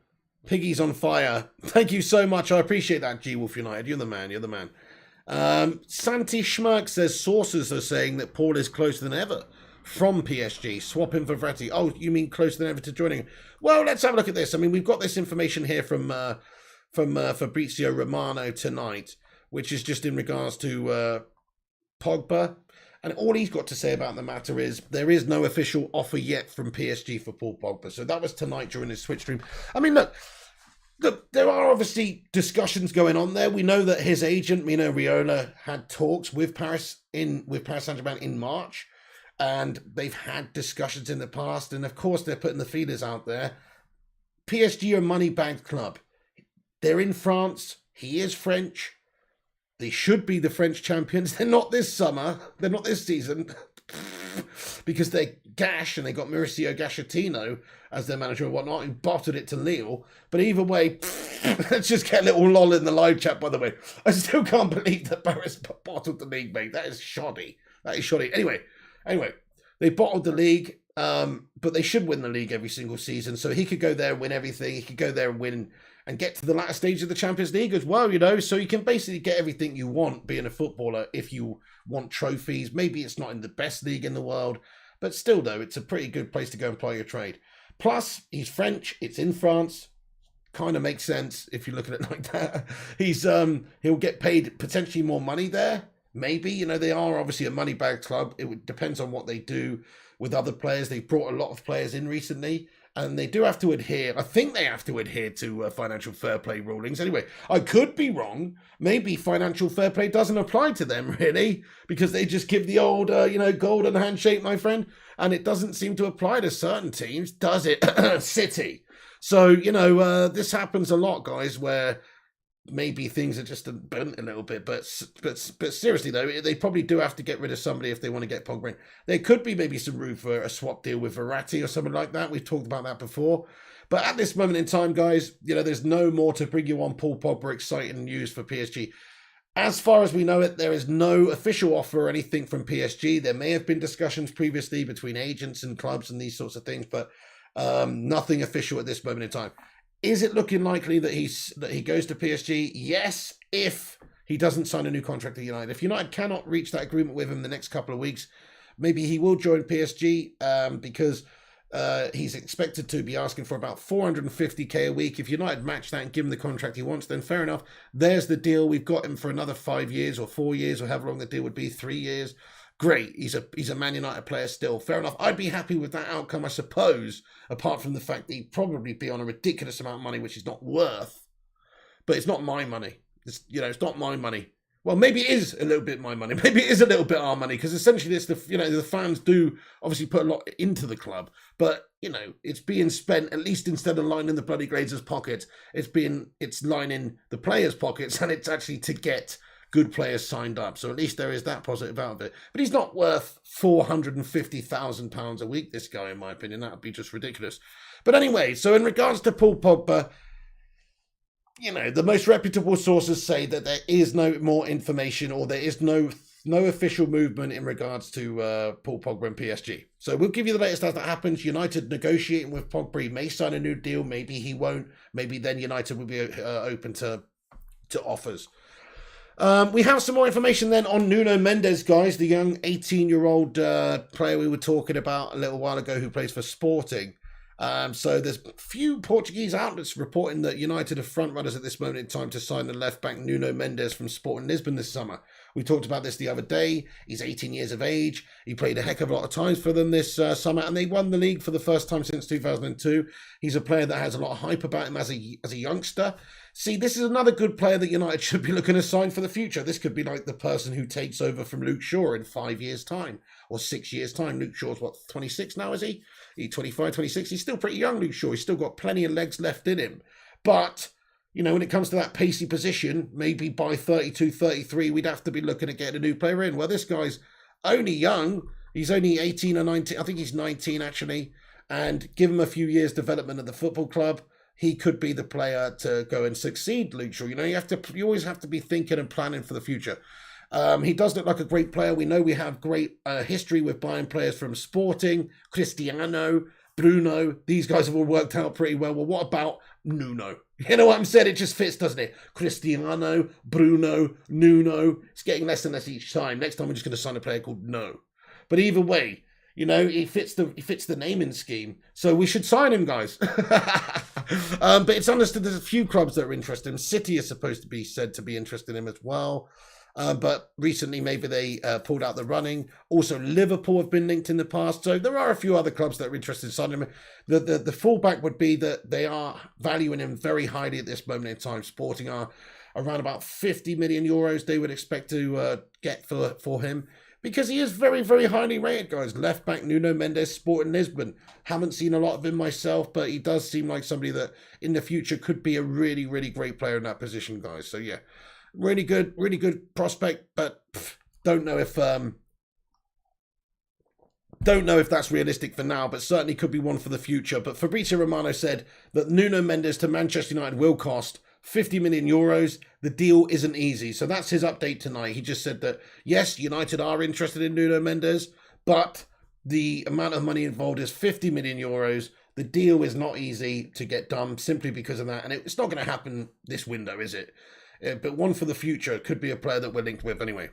Piggy's on fire. Thank you so much. I appreciate that, G-Wolf United. You're the man. You're the man. Santi Schmerk says sources are saying that Paul is closer than ever from PSG. Swap him for Verratti. Oh, you mean closer than ever to joining him? Well, let's have a look at this. I mean, we've got this information here from Fabrizio Romano tonight, which is just in regards to Pogba. And all he's got to say about the matter is there is no official offer yet from PSG for Paul Pogba. So that was tonight during his Twitch stream. I mean, look, there are obviously discussions going on there. We know that his agent, Mino Raiola, had talks with Paris Saint-Germain in March. And they've had discussions in the past. And of course, they're putting the feelers out there. PSG are a money-bagged club. They're in France. He is French. They should be the French champions. They're not this summer. They're not this season. Because they're gash and they got Mauricio Gacchettino as their manager and whatnot, who bottled it to Lille. But either way, let's just get a little lol in the live chat, by the way. I still can't believe that Paris bottled the league, mate. That is shoddy. That is shoddy. Anyway, they bottled the league, but they should win the league every single season. So he could go there and win everything. He could go there and win and get to the latter stage of the Champions League as well, you know. So you can basically get everything you want being a footballer if you want trophies. Maybe it's not in the best league in the world, but still, though, it's a pretty good place to go and play your trade. Plus, he's French. It's in France. Kind of makes sense if you look at it like that. He'll get paid potentially more money there. Maybe, you know, they are obviously a money bag club. It depends on what they do with other players. They've brought a lot of players in recently. And they do have to adhere, I think they have to adhere to financial fair play rulings. Anyway, I could be wrong. Maybe financial fair play doesn't apply to them, really, because they just give the old, golden handshake, my friend. And it doesn't seem to apply to certain teams, does it? City. So, this happens a lot, guys, where maybe things are just burnt a little bit, but seriously though, they probably do have to get rid of somebody if they want to get Pogba in. There could be maybe some room for a swap deal with Verratti or something like that. We've talked about that before, but at this moment in time, guys, there's no more to bring you on Paul Pogba exciting news for PSG. As far as we know it, there is no official offer or anything from PSG. There may have been discussions previously between agents and clubs and these sorts of things, but nothing official at this moment in time. Is it looking likely that he goes to PSG? Yes, if he doesn't sign a new contract at United. If United cannot reach that agreement with him the next couple of weeks, maybe he will join PSG because he's expected to be asking for about 450k a week. If United match that and give him the contract he wants, then fair enough. There's the deal. We've got him for another 5 years or 4 years or however long the deal would be, 3 years. Great, he's a Man United player still. Fair enough. I'd be happy with that outcome, I suppose, apart from the fact that he'd probably be on a ridiculous amount of money, which he's not worth. But it's not my money. It's not my money. Well, maybe it is a little bit my money. Maybe it is a little bit our money, because essentially the fans do obviously put a lot into the club. But, it's being spent, at least instead of lining the bloody Glazers' pockets, it's lining the players' pockets, and it's actually to get good players signed up. So at least there is that positive out of it. But he's not worth £450,000 a week, this guy, in my opinion. That would be just ridiculous. But anyway, so in regards to Paul Pogba, the most reputable sources say that there is no more information, or there is no official movement in regards to Paul Pogba and PSG. So we'll give you the latest as that happens. United negotiating with Pogba. He may sign a new deal. Maybe he won't. Maybe then United will be open to offers. We have some more information then on Nuno Mendes, guys, the young 18-year-old player we were talking about a little while ago who plays for Sporting. So there's a few Portuguese outlets reporting that United are front runners at this moment in time to sign the left-back Nuno Mendes from Sporting Lisbon this summer. We talked about this the other day. He's 18 years of age. He played a heck of a lot of times for them this summer, and they won the league for the first time since 2002. He's a player that has a lot of hype about him as a youngster. See, this is another good player that United should be looking to sign for the future. This could be like the person who takes over from Luke Shaw in 5 years' time or 6 years' time. Luke Shaw's, 26 now, is he? He's 25, 26. He's still pretty young, Luke Shaw. He's still got plenty of legs left in him. But, you know, when it comes to that pacey position, maybe by 32, 33, we'd have to be looking at getting a new player in. Well, this guy's only young. He's only 18 or 19. I think he's 19, actually. And give him a few years development at the football club, he could be the player to go and succeed, Luke Shaw. You know, you always have to be thinking and planning for the future. He does look like a great player. We know we have great history with buying players from Sporting, Cristiano, Bruno. These guys have all worked out pretty well. Well, what about Nuno? You know what I'm saying? It just fits, doesn't it? Cristiano, Bruno, Nuno. It's getting less and less each time. Next time we're just going to sign a player called No. But either way, you know, he fits the naming scheme. So we should sign him, guys. But it's understood there's a few clubs that are interested in him. City is supposed to be said to be interested in him as well. But recently, maybe they pulled out the running. Also, Liverpool have been linked in the past. So there are a few other clubs that are interested in signing him. The fallback would be that they are valuing him very highly at this moment in time. Sporting are around about 50 million euros they would expect to get for him. Because he is very, very highly rated, guys. Left back Nuno Mendes, Sporting Lisbon. Haven't seen a lot of him myself, but he does seem like somebody that in the future could be a really, really great player in that position, guys. So yeah, really good prospect, but don't know if that's realistic for now, but certainly could be one for the future. But Fabrizio Romano said that Nuno Mendes to Manchester United will cost 50 million euros. The deal isn't easy. So that's his update tonight. He just said that, yes, United are interested in Nuno Mendes, but the amount of money involved is 50 million euros. The deal is not easy to get done simply because of that. And it's not going to happen this window, is it? But one for the future. Could be a player that we're linked with anyway.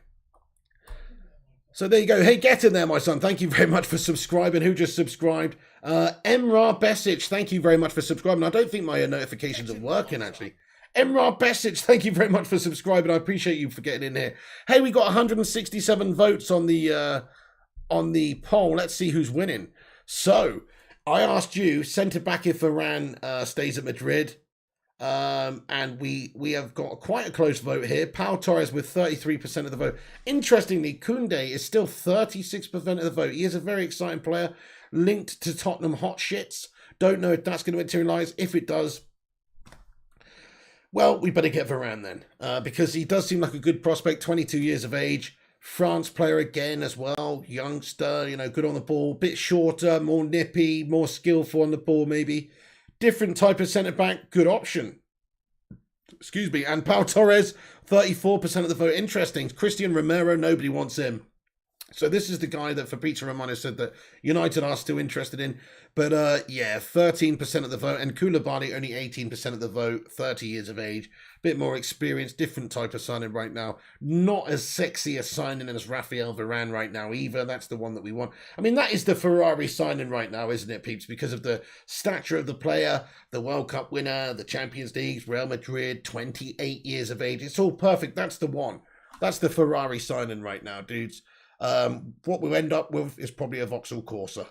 So there you go. Hey, get in there, my son. Thank you very much for subscribing. Who just subscribed? Emra Besic, thank you very much for subscribing. I don't think my notifications are working, actually. Emra Besic, thank you very much for subscribing. I appreciate you for getting in here. Hey, we got 167 votes on the poll. Let's see who's winning. So, I asked you, centre-back if Varane stays at Madrid. And we have got quite a close vote here. Pau Torres with 33% of the vote. Interestingly, Koundé is still 36% of the vote. He is a very exciting player, linked to Tottenham hot shits. Don't know if that's going to materialise. If it does, well, we better get Varane then, because he does seem like a good prospect, 22 years of age. France player again as well, youngster, you know, good on the ball, bit shorter, more nippy, more skillful on the ball maybe. Different type of centre-back, good option. Excuse me. And Pau Torres, 34% of the vote. Interesting. Christian Romero, nobody wants him. So this is the guy that Fabrizio Romano said that United are still interested in. But yeah, 13% of the vote. And Koulibaly, only 18% of the vote, 30 years of age. Bit more experience, different type of signing right now. Not as sexy a signing as Raphael Varane right now either. That's the one that we want. I mean, that is the Ferrari signing right now, isn't it, peeps? Because of the stature of the player, the World Cup winner, the Champions League, Real Madrid, 28 years of age. It's all perfect. That's the one. That's the Ferrari signing right now, dudes. What we'll end up with is probably a Vauxhall Corsa,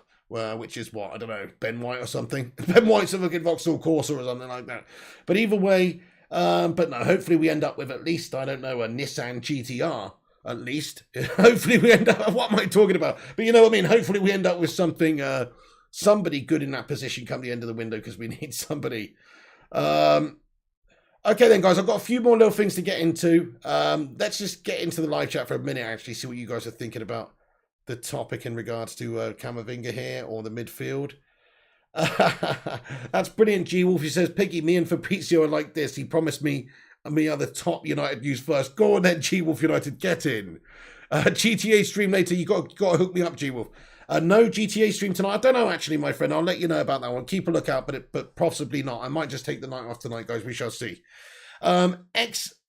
which is what, I don't know, Ben White or something. Ben White's a looking Vauxhall Corsa or something like that. But either way, but no, hopefully we end up with at least, I don't know, a Nissan GTR, at least. Hopefully we end up, what am I talking about? But you know what I mean? Hopefully we end up with something, somebody good in that position come the end of the window, because we need somebody. Okay then, guys, I've got a few more little things to get into. Let's just get into the live chat for a minute, actually, see what you guys are thinking about the topic in regards to Camavinga here, or the midfield. That's brilliant, G-Wolf. He says, Piggy, me and Fabrizio are like this. He promised me are the top United news first. Go on then, G-Wolf United, get in. GTA stream later. You got to hook me up, G-Wolf. No GTA stream tonight. I don't know, actually, my friend. I'll let you know about that one. Keep a lookout, but possibly not. I might just take the night off tonight, guys. We shall see. XLVC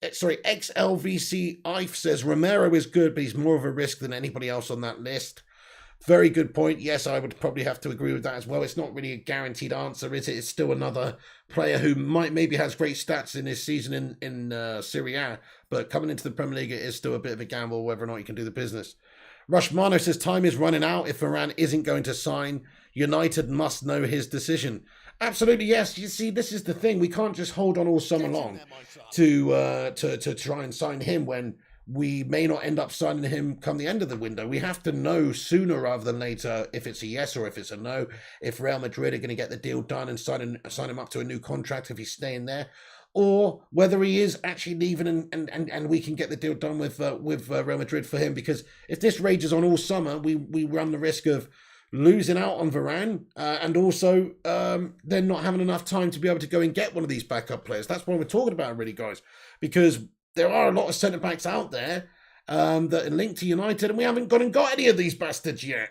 Ife says Romero is good, but he's more of a risk than anybody else on that list. Very good point. Yes, I would probably have to agree with that as well. It's not really a guaranteed answer, is it? It's still another player who maybe has great stats in his season in Serie A, but coming into the Premier League, it is still a bit of a gamble whether or not he can do the business. Rushmano says time is running out. If Varane isn't going to sign, United must know his decision. Absolutely, yes. You see, this is the thing. We can't just hold on all summer long to try and sign him when we may not end up signing him come the end of the window. We have to know sooner rather than later if it's a yes or if it's a no. If Real Madrid are going to get the deal done and sign him up to a new contract if he's staying there, or whether he is actually leaving and we can get the deal done with Real Madrid for him. Because if this rages on all summer, we run the risk of losing out on Varane and also then not having enough time to be able to go and get one of these backup players. That's what we're talking about, really, guys, because there are a lot of centre-backs out there that are linked to United, and we haven't gone and got any of these bastards yet.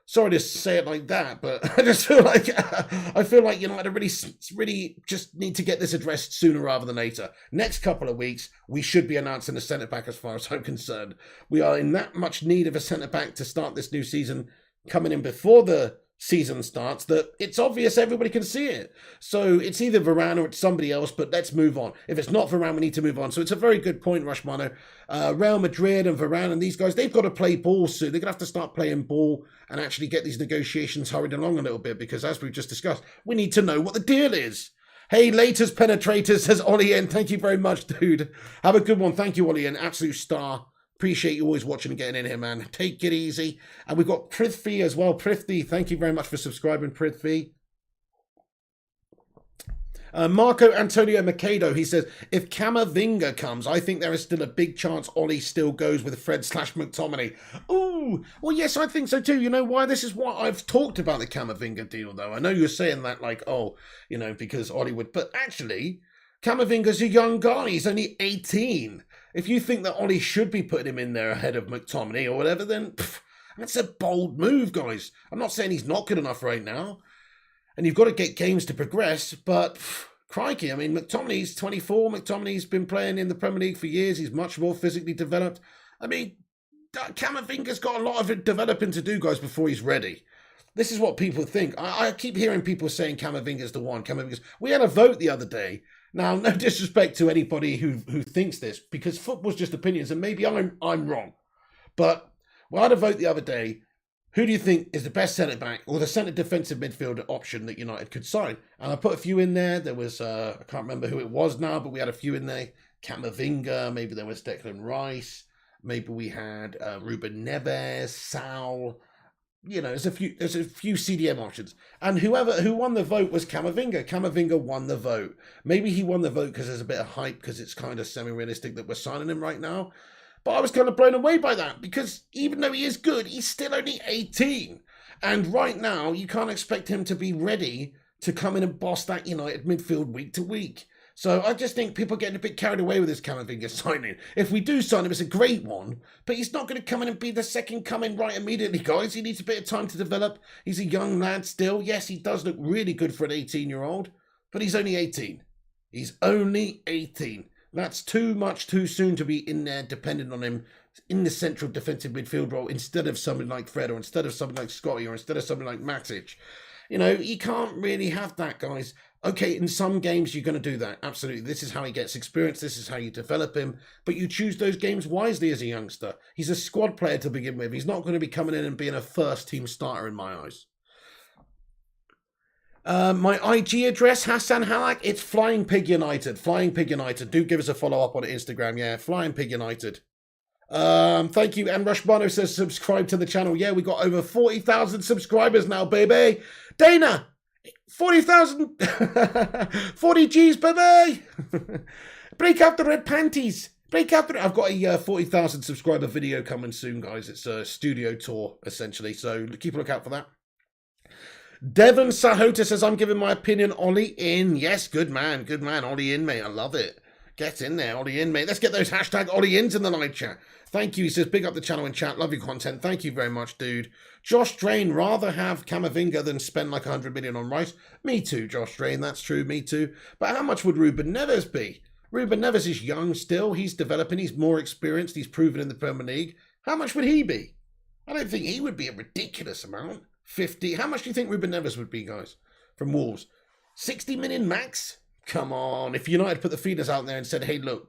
Sorry to say it like that, but I just feel like United really just need to get this addressed sooner rather than later. Next couple of weeks, we should be announcing a centre-back as far as I'm concerned. We are in that much need of a centre-back to start this new season, coming in before the season starts, that it's obvious everybody can see it. So it's either Varane or it's somebody else, but let's move on. If it's not Varane, we need to move on. So it's a very good point, Rushmano. Real Madrid and Varane and these guys, they've got to play ball soon. They're going to have to start playing ball and actually get these negotiations hurried along a little bit, because as we've just discussed, we need to know what the deal is. Hey, latest penetrators, says Ollie N. Thank you very much, dude. Have a good one. Thank you, Ollie N. Absolute star. Appreciate you always watching and getting in here, man. Take it easy. And we've got Prithvi as well. Prithvi, thank you very much for subscribing, Prithvi. Marco Antonio Macedo, he says, if Camavinga comes, I think there is still a big chance Ollie still goes with Fred/McTominay. Ooh, well, yes, I think so too. You know why? This is what I've talked about the Camavinga deal, though. I know you're saying that like, oh, you know, because Ollie would. But actually, Camavinga's a young guy. He's only 18. If you think that Ollie should be putting him in there ahead of McTominay or whatever, then that's a bold move, guys. I'm not saying he's not good enough right now. And you've got to get games to progress, but crikey, I mean, McTominay's 24. McTominay's been playing in the Premier League for years. He's much more physically developed. I mean, Camavinga's got a lot of developing to do, guys, before he's ready. This is what people think. I keep hearing people saying Camavinga's the one. We had a vote the other day. Now, no disrespect to anybody who thinks this, because football's just opinions, and maybe I'm wrong. But we had a vote the other day. Who do you think is the best centre-back or the centre defensive midfielder option that United could sign? And I put a few in there. There was, I can't remember who it was now, but we had a few in there. Camavinga, maybe there was Declan Rice. Maybe we had Ruben Neves, Sal. You know, there's a few CDM options. And who won the vote was Camavinga. Camavinga won the vote. Maybe he won the vote because there's a bit of hype, because it's kind of semi-realistic that we're signing him right now. But I was kind of blown away by that, because even though he is good, he's still only 18. And right now, you can't expect him to be ready to come in and boss that United midfield week to week. So I just think people are getting a bit carried away with this Camavinga signing. If we do sign him, it's a great one, but he's not going to come in and be the second coming right immediately, guys. He needs a bit of time to develop. He's a young lad still. Yes, he does look really good for an 18-year-old, but he's only 18. He's only 18. That's too much too soon to be in there dependent on him in the central defensive midfield role instead of somebody like Fred, or instead of somebody like Scotty, or instead of somebody like Matic. You know, you can't really have that, guys. Okay, in some games you're going to do that. Absolutely. This is how he gets experience. This is how you develop him. But you choose those games wisely as a youngster. He's a squad player to begin with. He's not going to be coming in and being a first-team starter in my eyes. My IG address, Hassan Halak, it's Flying Pig United. Flying Pig United. Do give us a follow-up on Instagram. Yeah, Flying Pig United. Thank you. And Rushbano says subscribe to the channel. Yeah, we got over 40,000 subscribers now, baby. Dana, 40,000. 40 G's, baby. Break out the red panties. Break out the... I've got a 40,000 subscriber video coming soon, guys. It's a studio tour, essentially. So keep a look out for that. Devon Sahota says, I'm giving my opinion. Ollie in. Yes, good man. Good man. Ollie in, mate. I love it. Get in there, Ollie in, mate. Let's get those hashtag Ollie ins in the live chat. Thank you. He says, big up the channel and chat. Love your content. Thank you very much, dude. Josh Drain, rather have Camavinga than spend like 100 million on Rice. Me too, Josh Drain. That's true. Me too. But how much would Ruben Neves be? Ruben Neves is young still. He's developing. He's more experienced. He's proven in the Premier League. How much would he be? I don't think he would be a ridiculous amount. 50. How much do you think Ruben Neves would be, guys, from Wolves? 60 million max? Come on. If United put the feeders out there and said, hey, look,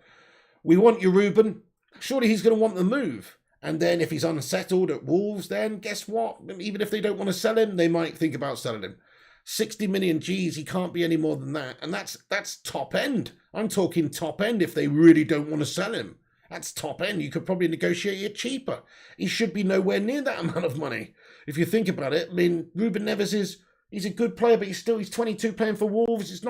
we want you, Ruben, surely he's going to want the move. And then if he's unsettled at Wolves, then guess what? Even if they don't want to sell him, they might think about selling him. 60 million G's, he can't be any more than that. And that's top end. I'm talking top end if they really don't want to sell him. That's top end. You could probably negotiate it cheaper. He should be nowhere near that amount of money. If you think about it, I mean, Ruben Neves he's a good player, but he's 22 playing for Wolves. He's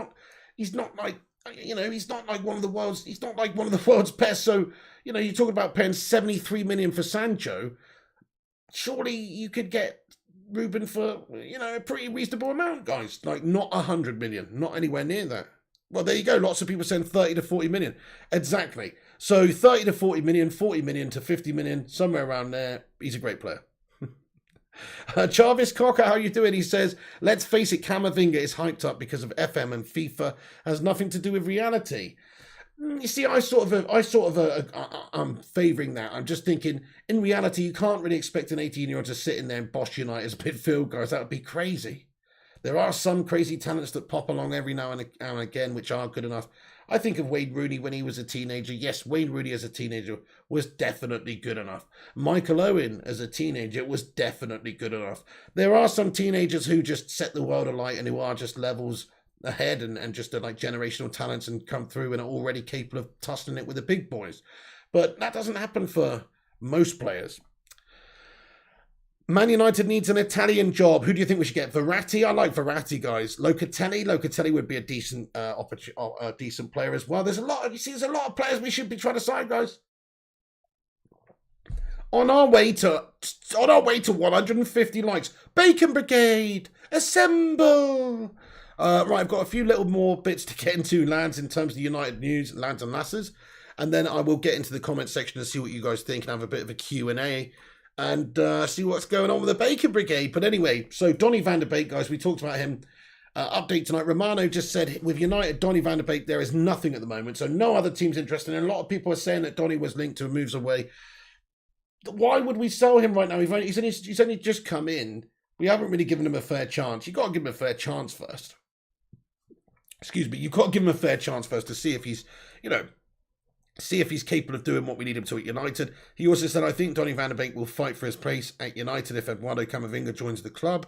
not like You know, he's not like one of the world's best. So, you know, you're talking about paying 73 million for Sancho. Surely you could get Ruben for, you know, a pretty reasonable amount, guys. Like, not 100 million, not anywhere near that. Well, there you go. Lots of people saying 30 to 40 million. Exactly. So 30 to 40 million, 40 million to 50 million, somewhere around there. He's a great player. Jarvis Cocker, how you doing? He says, let's face it, Camavinga is hyped up because of FM and FIFA. Has nothing to do with reality. You see, I'm favouring that. I'm just thinking, in reality, you can't really expect an 18-year-old to sit in there and boss United as midfield guys. That would be crazy. There are some crazy talents that pop along every now and again, which are good enough. I think of Wayne Rooney when he was a teenager. Yes, Wayne Rooney as a teenager was definitely good enough. Michael Owen as a teenager was definitely good enough. There are some teenagers who just set the world alight and who are just levels ahead and just are like generational talents and come through and are already capable of tussling it with the big boys. But that doesn't happen for most players. Man United needs an Italian job. Who do you think we should get? Verratti? I like Verratti, guys. Locatelli would be a decent decent player as well. There's a lot of players we should be trying to sign, guys. On our way to 150 likes. Bacon Brigade, assemble! Right, I've got a few little more bits to get into, lads, in terms of United news, lads and lasses. And then I will get into the comment section to see what you guys think and have a bit of a Q&A. And see what's going on with the Bacon Brigade. But anyway, so Donny van de Beek, guys, we talked about him. Update tonight. Romano just said, with United, Donny van de Beek, there is nothing at the moment. So no other team's interested. And a lot of people are saying that Donny was linked to moves away. Why would we sell him right now? He's only just come in. We haven't really given him a fair chance. You've got to give him a fair chance first. Excuse me. You've got to give him a fair chance first to see if he's, you know, see if he's capable of doing what we need him to at United. He also said, I think Donny van de Beek will fight for his place at United if Eduardo Camavinga joins the club.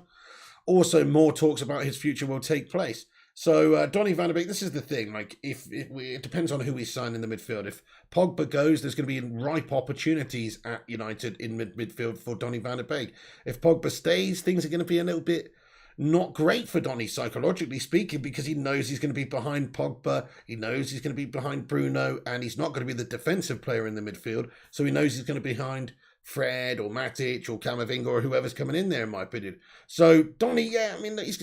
Also, more talks about his future will take place. So, Donny van de Beek, this is the thing. Like, it depends on who we sign in the midfield. If Pogba goes, there's going to be ripe opportunities at United in midfield for Donny van de Beek. If Pogba stays, things are going to be a little bit not great for Donny, psychologically speaking, because he knows he's going to be behind Pogba, he knows he's going to be behind Bruno, and he's not going to be the defensive player in the midfield, so he knows he's going to be behind Fred or Matic or Camavinga or whoever's coming in there, in my opinion. So Donny, yeah, I mean, he's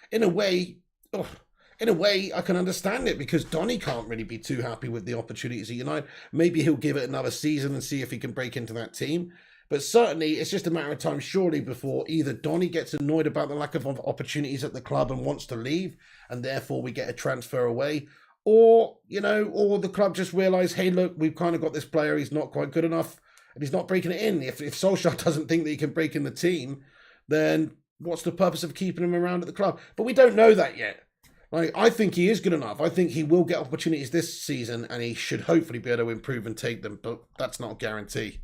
in a way, I can understand it, because Donny can't really be too happy with the opportunities at United. Maybe he'll give it another season and see if he can break into that team. But certainly, it's just a matter of time, surely, before either Donny gets annoyed about the lack of opportunities at the club and wants to leave, and therefore we get a transfer away, or, you know, or the club just realise, hey, look, we've kind of got this player, he's not quite good enough, and he's not breaking it in. If Solskjaer doesn't think that he can break in the team, then what's the purpose of keeping him around at the club? But we don't know that yet. Like, I think he is good enough. I think he will get opportunities this season, and he should hopefully be able to improve and take them, but that's not a guarantee.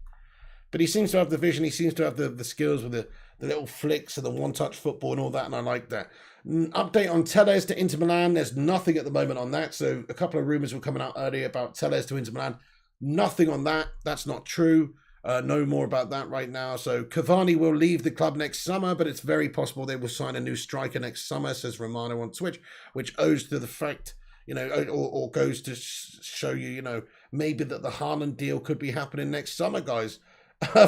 But he seems to have the vision. He seems to have the skills with the little flicks and the one-touch football and all that, and I like that. Update on Telles to Inter Milan. There's nothing at the moment on that. So a couple of rumours were coming out earlier about Telles to Inter Milan. Nothing on that. That's not true. No more about that right now. So Cavani will leave the club next summer, but it's very possible they will sign a new striker next summer, says Romano on Twitch, which owes to the fact, you know, or goes to show you, you know, maybe that the Haaland deal could be happening next summer, guys.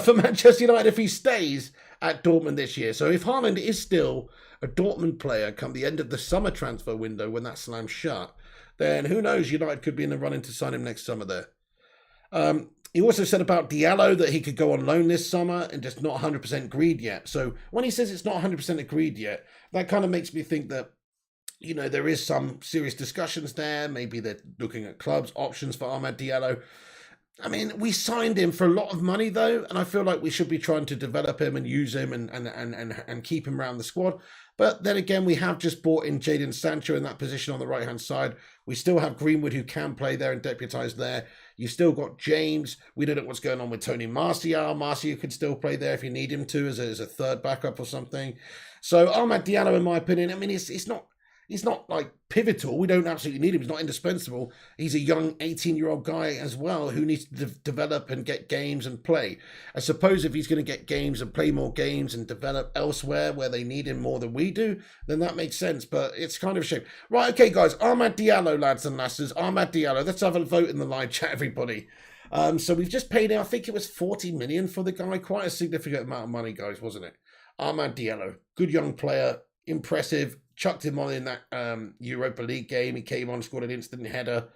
For Manchester United, if he stays at Dortmund this year. So if Haaland is still a Dortmund player come the end of the summer transfer window when that slams shut, then who knows, United could be in the running to sign him next summer there. He also said about Diallo that he could go on loan this summer and just not 100% agreed yet. So when he says it's not 100% agreed yet, that kind of makes me think that, you know, there is some serious discussions there. Maybe they're looking at clubs, options for Amad Diallo. I mean, we signed him for a lot of money, though, and I feel like we should be trying to develop him and use him and keep him around the squad. But then again, we have just brought in Jadon Sancho in that position on the right-hand side. We still have Greenwood, who can play there and deputise there. You still got James. We don't know what's going on with Tony Martial. Martial could still play there if you need him to as a third backup or something. So Amad Diallo, in my opinion, I mean, it's not he's not like pivotal. We don't absolutely need him. He's not indispensable. He's a young 18-year-old guy as well who needs to develop and get games and play. I suppose if he's going to get games and play more games and develop elsewhere where they need him more than we do, then that makes sense. But it's kind of a shame. Right, okay, guys. Amad Diallo, lads and lasses. Amad Diallo. Let's have a vote in the live chat, everybody. So we've just paid him, I think it was 40 million for the guy. Quite a significant amount of money, guys, wasn't it? Amad Diallo. Good young player. Impressive. Chucked him on in that Europa League game. He came on, scored an instant header.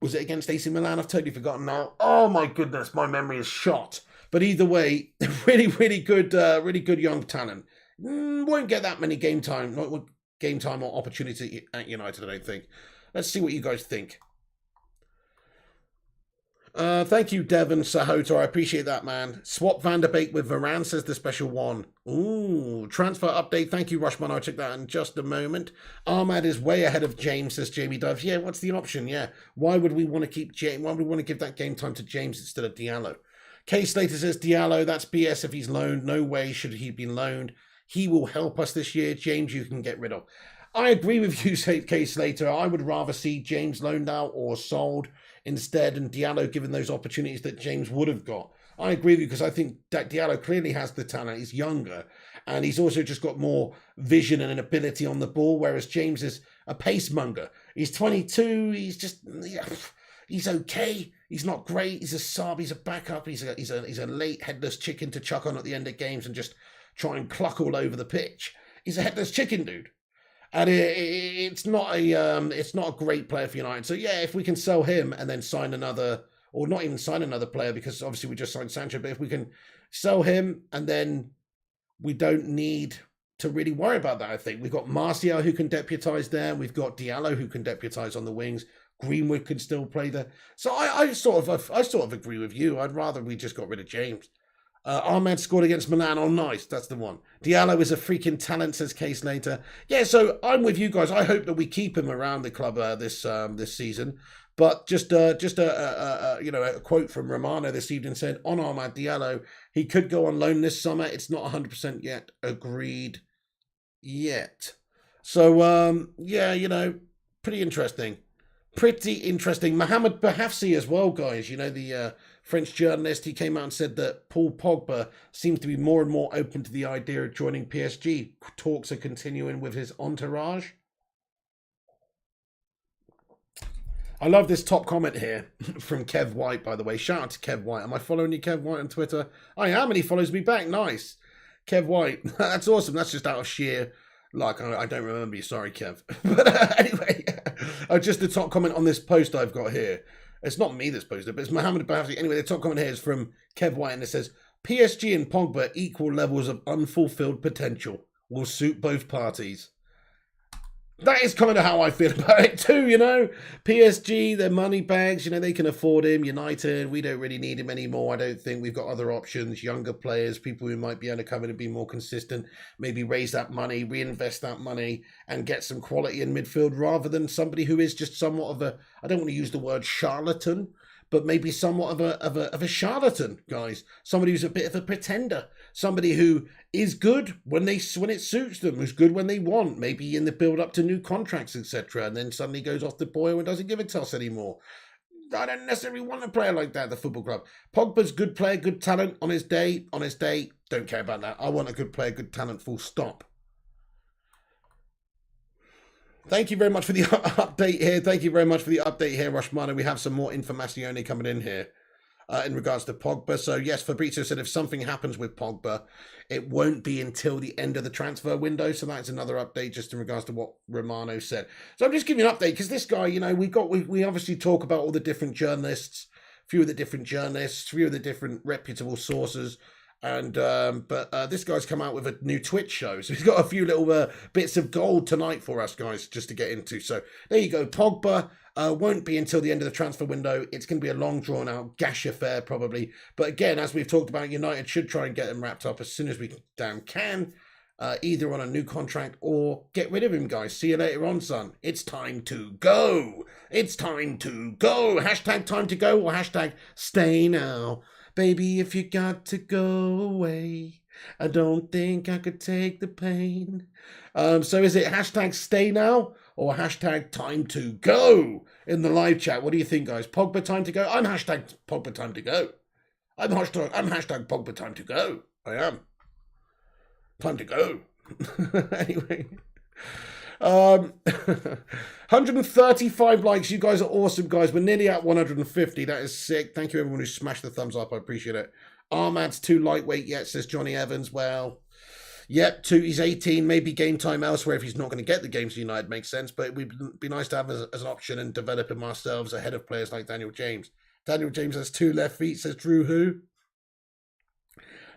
Was it against AC Milan? I've totally forgotten now. Oh my goodness, my memory is shot. But either way, really good young talent. Won't get that many game time or opportunity at United, I don't think. Let's see what you guys think. Thank you, Devon Sahota. I appreciate that, man. Swap Van der Beek with Varane, says the special one. Ooh, transfer update. Thank you, Rushman. I'll check that in just a moment. Ahmad is way ahead of James, says Jamie Doves. Yeah, what's the option? Yeah. Why would we want to keep James? Why would we want to give that game time to James instead of Diallo? K Slater says Diallo, that's BS if he's loaned. No way should he be loaned. He will help us this year. James, you can get rid of. I agree with you, K Slater. I would rather see James loaned out or sold instead, and Diallo given those opportunities that James would have got. I agree with you because I think that Diallo clearly has the talent. He's younger, and he's also just got more vision and an ability on the ball, whereas James is a pacemonger. He's 22. He's just, he's okay. He's not great. He's a sub. He's a backup. He's a late headless chicken to chuck on at the end of games and just try and cluck all over the pitch. He's a headless chicken, dude. And it's not a great player for United. So yeah, if we can sell him and then sign another, or not even sign another player, because obviously we just signed Sancho, but if we can sell him and then we don't need to really worry about that, I think. We've got Martial who can deputise there. We've got Diallo who can deputise on the wings. Greenwood can still play there. So I sort of agree with you. I'd rather we just got rid of James. Ahmed scored against Milan. Oh, nice. That's the one. Diallo is a freaking talent, says Case later. Yeah, so I'm with you guys. I hope that we keep him around the club this season. But just a quote from Romano this evening said, on Ahmad Diallo, he could go on loan this summer. It's not 100% yet agreed yet. So, pretty interesting. Pretty interesting. Mohamed Bahafsi as well, guys. You know, the French journalist, he came out and said that Paul Pogba seems to be more and more open to the idea of joining PSG. Talks are continuing with his entourage. I love this top comment here from Kev White, by the way. Shout out to Kev White. Am I following you, Kev White, on Twitter? I am, and he follows me back. Nice. Kev White. That's awesome. That's just out of sheer... Like, I don't remember you. Sorry, Kev. But anyway, just the top comment on this post I've got here. It's not me that's posted, but it's Mohamed Bahafsi. Anyway, the top comment here is from Kev White, and it says, PSG and Pogba equal levels of unfulfilled potential. Will suit both parties. That is kind of how I feel about it too, you know. PSG, they're money bags, you know, they can afford him. United, we don't really need him anymore. I don't think we've got other options, younger players, people who might be able to come in and be more consistent, maybe raise that money, reinvest that money, and get some quality in midfield rather than somebody who is just somewhat of a, I don't want to use the word charlatan, but maybe somewhat of a charlatan, guys. Somebody who's a bit of a pretender. Somebody who is good when it suits them, who's good when they want, maybe in the build-up to new contracts, etc., and then suddenly goes off the boil and doesn't give it to us anymore. I don't necessarily want a player like that at the football club. Pogba's good player, good talent on his day, don't care about that. I want a good player, good talent, full stop. Thank you very much for the update here. Rushmana. We have some more information coming in here in regards to Pogba. So, yes, Fabrizio said if something happens with Pogba, it won't be until the end of the transfer window. So that's another update just in regards to what Romano said. So I'm just giving you an update because this guy, you know, we obviously talk about all the different journalists, few of the different reputable sources. And but this guy's come out with a new Twitch show, so he's got a few little bits of gold tonight for us guys just to get into. So there you go. Pogba won't be until the end of the transfer window. It's going to be a long drawn out gash affair probably, but again, as we've talked about, United should try and get him wrapped up as soon as we can, either on a new contract or get rid of him, guys. See you later on, son. It's time to go. Hashtag time to go or hashtag stay now. Baby, if you got to go away, I don't think I could take the pain. So is it hashtag stay now or hashtag time to go in the live chat? What do you think, guys? Pogba time to go? I'm hashtag Pogba time to go. I'm hashtag Pogba time to go. I am. Time to go. Anyway. 135 likes. You guys are awesome, guys. We're nearly at 150. That is sick. Thank you, everyone who smashed the thumbs up. I appreciate it. Ahmad's too lightweight yet, says Johnny Evans. Well, yep, he's 18. Maybe game time elsewhere if he's not going to get the games United. Makes sense, but it would be nice to have as an option and develop him ourselves ahead of players like Daniel James. Daniel James has 2 left feet, says Drew Who.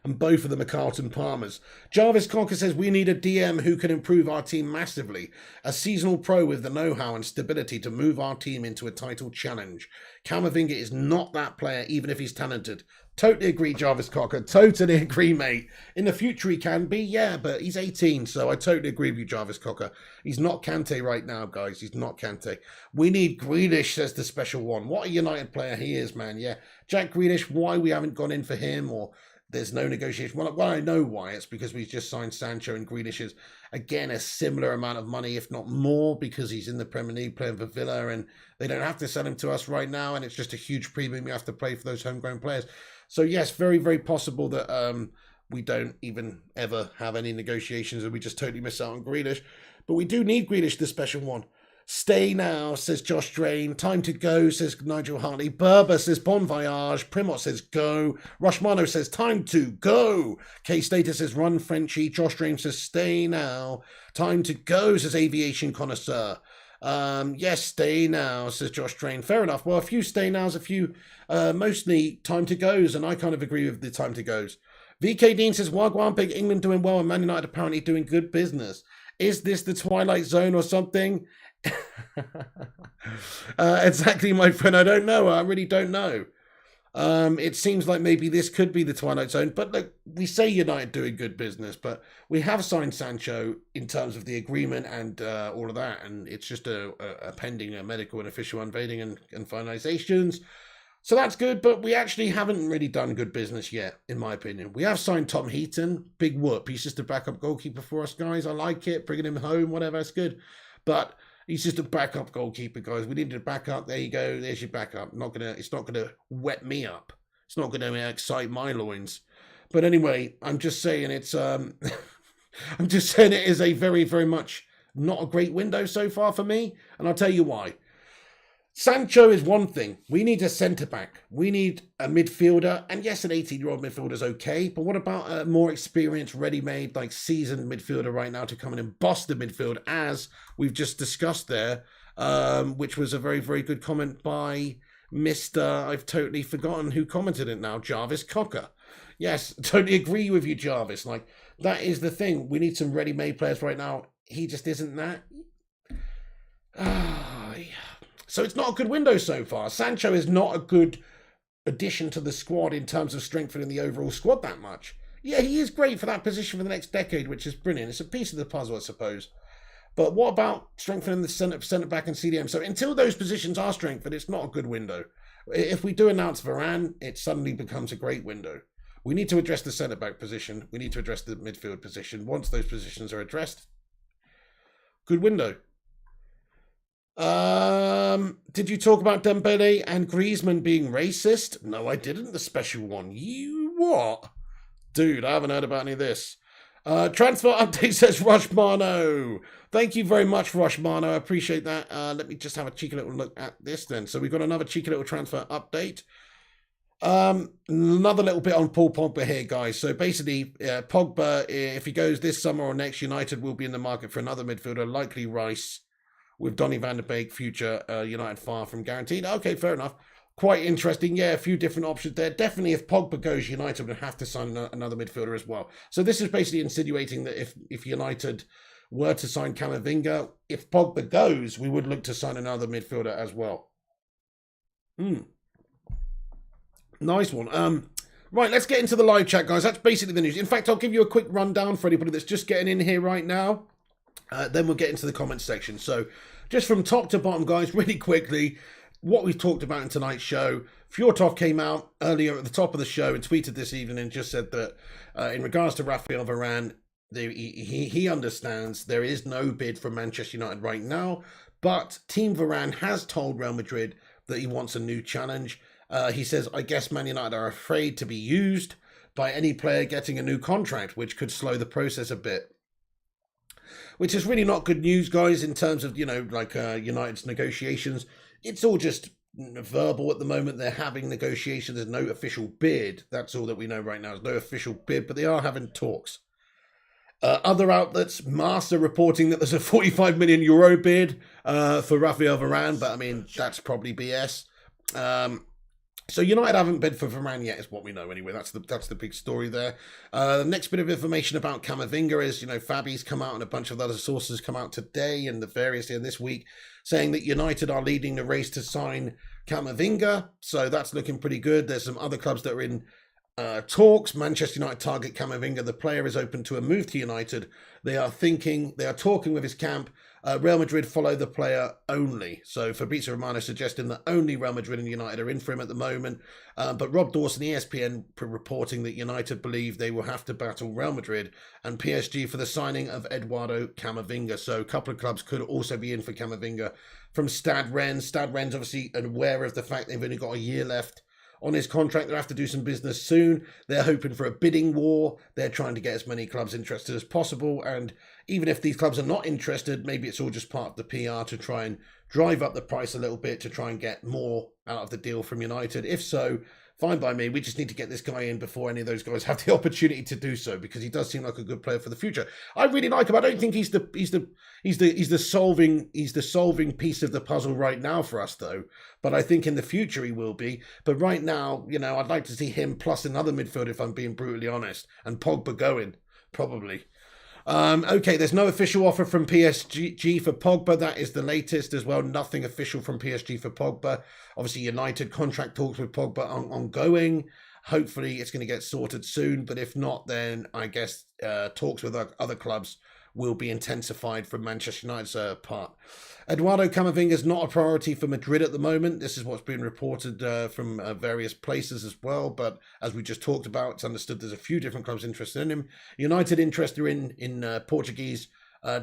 And both of them are Carlton Palmers. Jarvis Cocker says, we need a DM who can improve our team massively. A seasonal pro with the know-how and stability to move our team into a title challenge. Camavinga is not that player, even if he's talented. Totally agree, Jarvis Cocker. Totally agree, mate. In the future, he can be, yeah, but he's 18, so I totally agree with you, Jarvis Cocker. He's not Kante right now, guys. He's not Kante. We need Grealish, says the special one. What a United player he is, man, yeah. Jack Grealish, why we haven't gone in for him, or there's no negotiation. Well, I know why. It's because we've just signed Sancho, and Grealish is, again, a similar amount of money, if not more, because he's in the Premier League playing for Villa, and they don't have to sell him to us right now, and it's just a huge premium you have to pay for those homegrown players. So, yes, very, very possible that we don't even ever have any negotiations, and we just totally miss out on Grealish. But we do need Grealish, the special one. Stay now, says Josh Drain. Time to go, says Nigel Hartley. Berber says bon voyage. Primot says go. Rushmano says time to go. K-Stater says run Frenchie. Josh Drain says stay now. Time to go, says Aviation Connoisseur. Yes, stay now, says Josh Drain. Fair enough. Well, a few stay nows, a few mostly time to goes, and I kind of agree with the time to goes. VK Dean says Wagwan Big England doing well and Man United apparently doing good business. Is this the Twilight Zone or something? Exactly, my friend. I don't know. I really don't know. It seems like maybe this could be the Twilight Zone, but look, we say United doing good business, but we have signed Sancho in terms of the agreement and all of that, and it's just a pending medical and official unveiling and finalizations. So that's good, but we actually haven't really done good business yet, in my opinion. We have signed Tom Heaton, big whoop. He's just a backup goalkeeper for us, guys. I like it, bringing him home, whatever, it's good. But he's just a backup goalkeeper, guys. We needed a backup. There you go. There's your backup. It's not gonna wet me up. It's not gonna excite my loins. But anyway, I'm just saying it's I'm just saying it is a very, very much not a great window so far for me, and I'll tell you why. Sancho is one thing. We need a centre-back. We need a midfielder. And yes, an 18-year-old midfielder is okay. But what about a more experienced, ready-made, like seasoned midfielder right now to come in and boss the midfield, as we've just discussed there, which was a very, very good comment by Mr. I've totally forgotten who commented it now, Jarvis Cocker. Yes, totally agree with you, Jarvis. Like, that is the thing. We need some ready-made players right now. He just isn't that. So it's not a good window so far. Sancho is not a good addition to the squad in terms of strengthening the overall squad that much. Yeah, he is great for that position for the next decade, which is brilliant. It's a piece of the puzzle, I suppose. But what about strengthening the centre-back and CDM? So until those positions are strengthened, it's not a good window. If we do announce Varane, it suddenly becomes a great window. We need to address the centre-back position. We need to address the midfield position. Once those positions are addressed, good window. Did you talk about Dembele and Griezmann being racist? No, I didn't. The special one. You what? Dude, I haven't heard about any of this. Transfer update, says Rushmano. Thank you very much, Rushmano. I appreciate that. Let me just have a cheeky little look at this then. So we've got another cheeky little transfer update. Another little bit on Paul Pogba here, guys. So basically, Pogba, if he goes this summer or next, United will be in the market for another midfielder, likely Rice, with Donny van der Beek, future United far from guaranteed. Okay, fair enough. Quite interesting. Yeah, a few different options there. Definitely, if Pogba goes, United would have to sign another midfielder as well. So this is basically insinuating that if United were to sign Camavinga, if Pogba goes, we would look to sign another midfielder as well. Nice one. Right, let's get into the live chat, guys. That's basically the news. In fact, I'll give you a quick rundown for anybody that's just getting in here right now. Then we'll get into the comments section. So just from top to bottom, guys, really quickly, what we've talked about in tonight's show. Fjortov came out earlier at the top of the show and tweeted this evening and just said that in regards to Raphael Varane, he understands there is no bid from Manchester United right now, but Team Varane has told Real Madrid that he wants a new challenge. He says, I guess Man United are afraid to be used by any player getting a new contract, which could slow the process a bit. Which is really not good news, guys, in terms of, United's negotiations. It's all just verbal at the moment. They're having negotiations. There's no official bid. That's all that we know right now. There's no official bid, but they are having talks. Other outlets, Master reporting that there's a 45 million euro bid for Raphael Varane, but I mean, that's probably BS. So United haven't bid for Varane yet, is what we know anyway. That's the big story there. The next bit of information about Camavinga is, Fabi's come out and a bunch of other sources come out today and the various here this week saying that United are leading the race to sign Camavinga. So that's looking pretty good. There's some other clubs that are in talks. Manchester United target Camavinga. The player is open to a move to United. They are talking with his camp. Real Madrid follow the player only. So Fabrizio Romano suggesting that only Real Madrid and United are in for him at the moment. But Rob Dawson, ESPN, reporting that United believe they will have to battle Real Madrid and PSG for the signing of Eduardo Camavinga. So a couple of clubs could also be in for Camavinga from Stade Rennes. Stade Rennes obviously aware of the fact they've only got a year left on his contract. They'll have to do some business soon. They're hoping for a bidding war. They're trying to get as many clubs interested as possible. And even if these clubs are not interested, maybe it's all just part of the PR to try and drive up the price a little bit to try and get more out of the deal from United. If so, fine by me. We just need to get this guy in before any of those guys have the opportunity to do so, because he does seem like a good player for the future. I really like him. I don't think he's the solving piece of the puzzle right now for us, though. But I think in the future he will be. But right now, I'd like to see him plus another midfield, if I'm being brutally honest, and Pogba going probably. Okay, there's no official offer from PSG for Pogba. That is the latest as well. Nothing official from PSG for Pogba. Obviously, United contract talks with Pogba ongoing. Hopefully, it's going to get sorted soon. But if not, then I guess talks with other clubs will be intensified from Manchester United's part. Eduardo Camavinga is not a priority for Madrid at the moment. This is what's been reported from various places as well. But as we just talked about, it's understood there's a few different clubs interested in him. United interested in Portuguese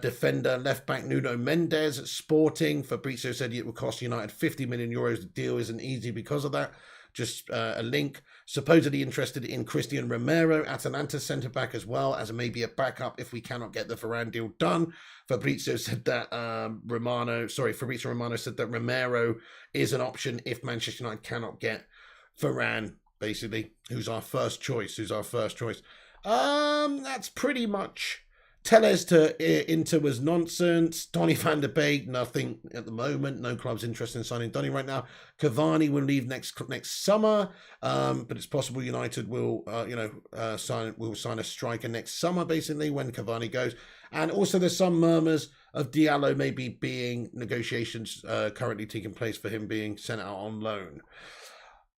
defender left-back Nuno Mendes at Sporting. Fabrizio said it would cost United 50 million euros. The deal isn't easy because of that. Just a link. Supposedly interested in Christian Romero, Atalanta centre-back as well, as maybe a backup if we cannot get the Varane deal done. Fabrizio said that Fabrizio Romano said that Romero is an option if Manchester United cannot get Varane, basically, who's our first choice. That's pretty much... Telles to Inter was nonsense. Donny van de Beek, nothing at the moment. No clubs interested in signing Donny right now. Cavani will leave next summer, but it's possible United will, sign a striker next summer, basically, when Cavani goes. And also there's some murmurs of Diallo maybe being negotiations currently taking place for him being sent out on loan.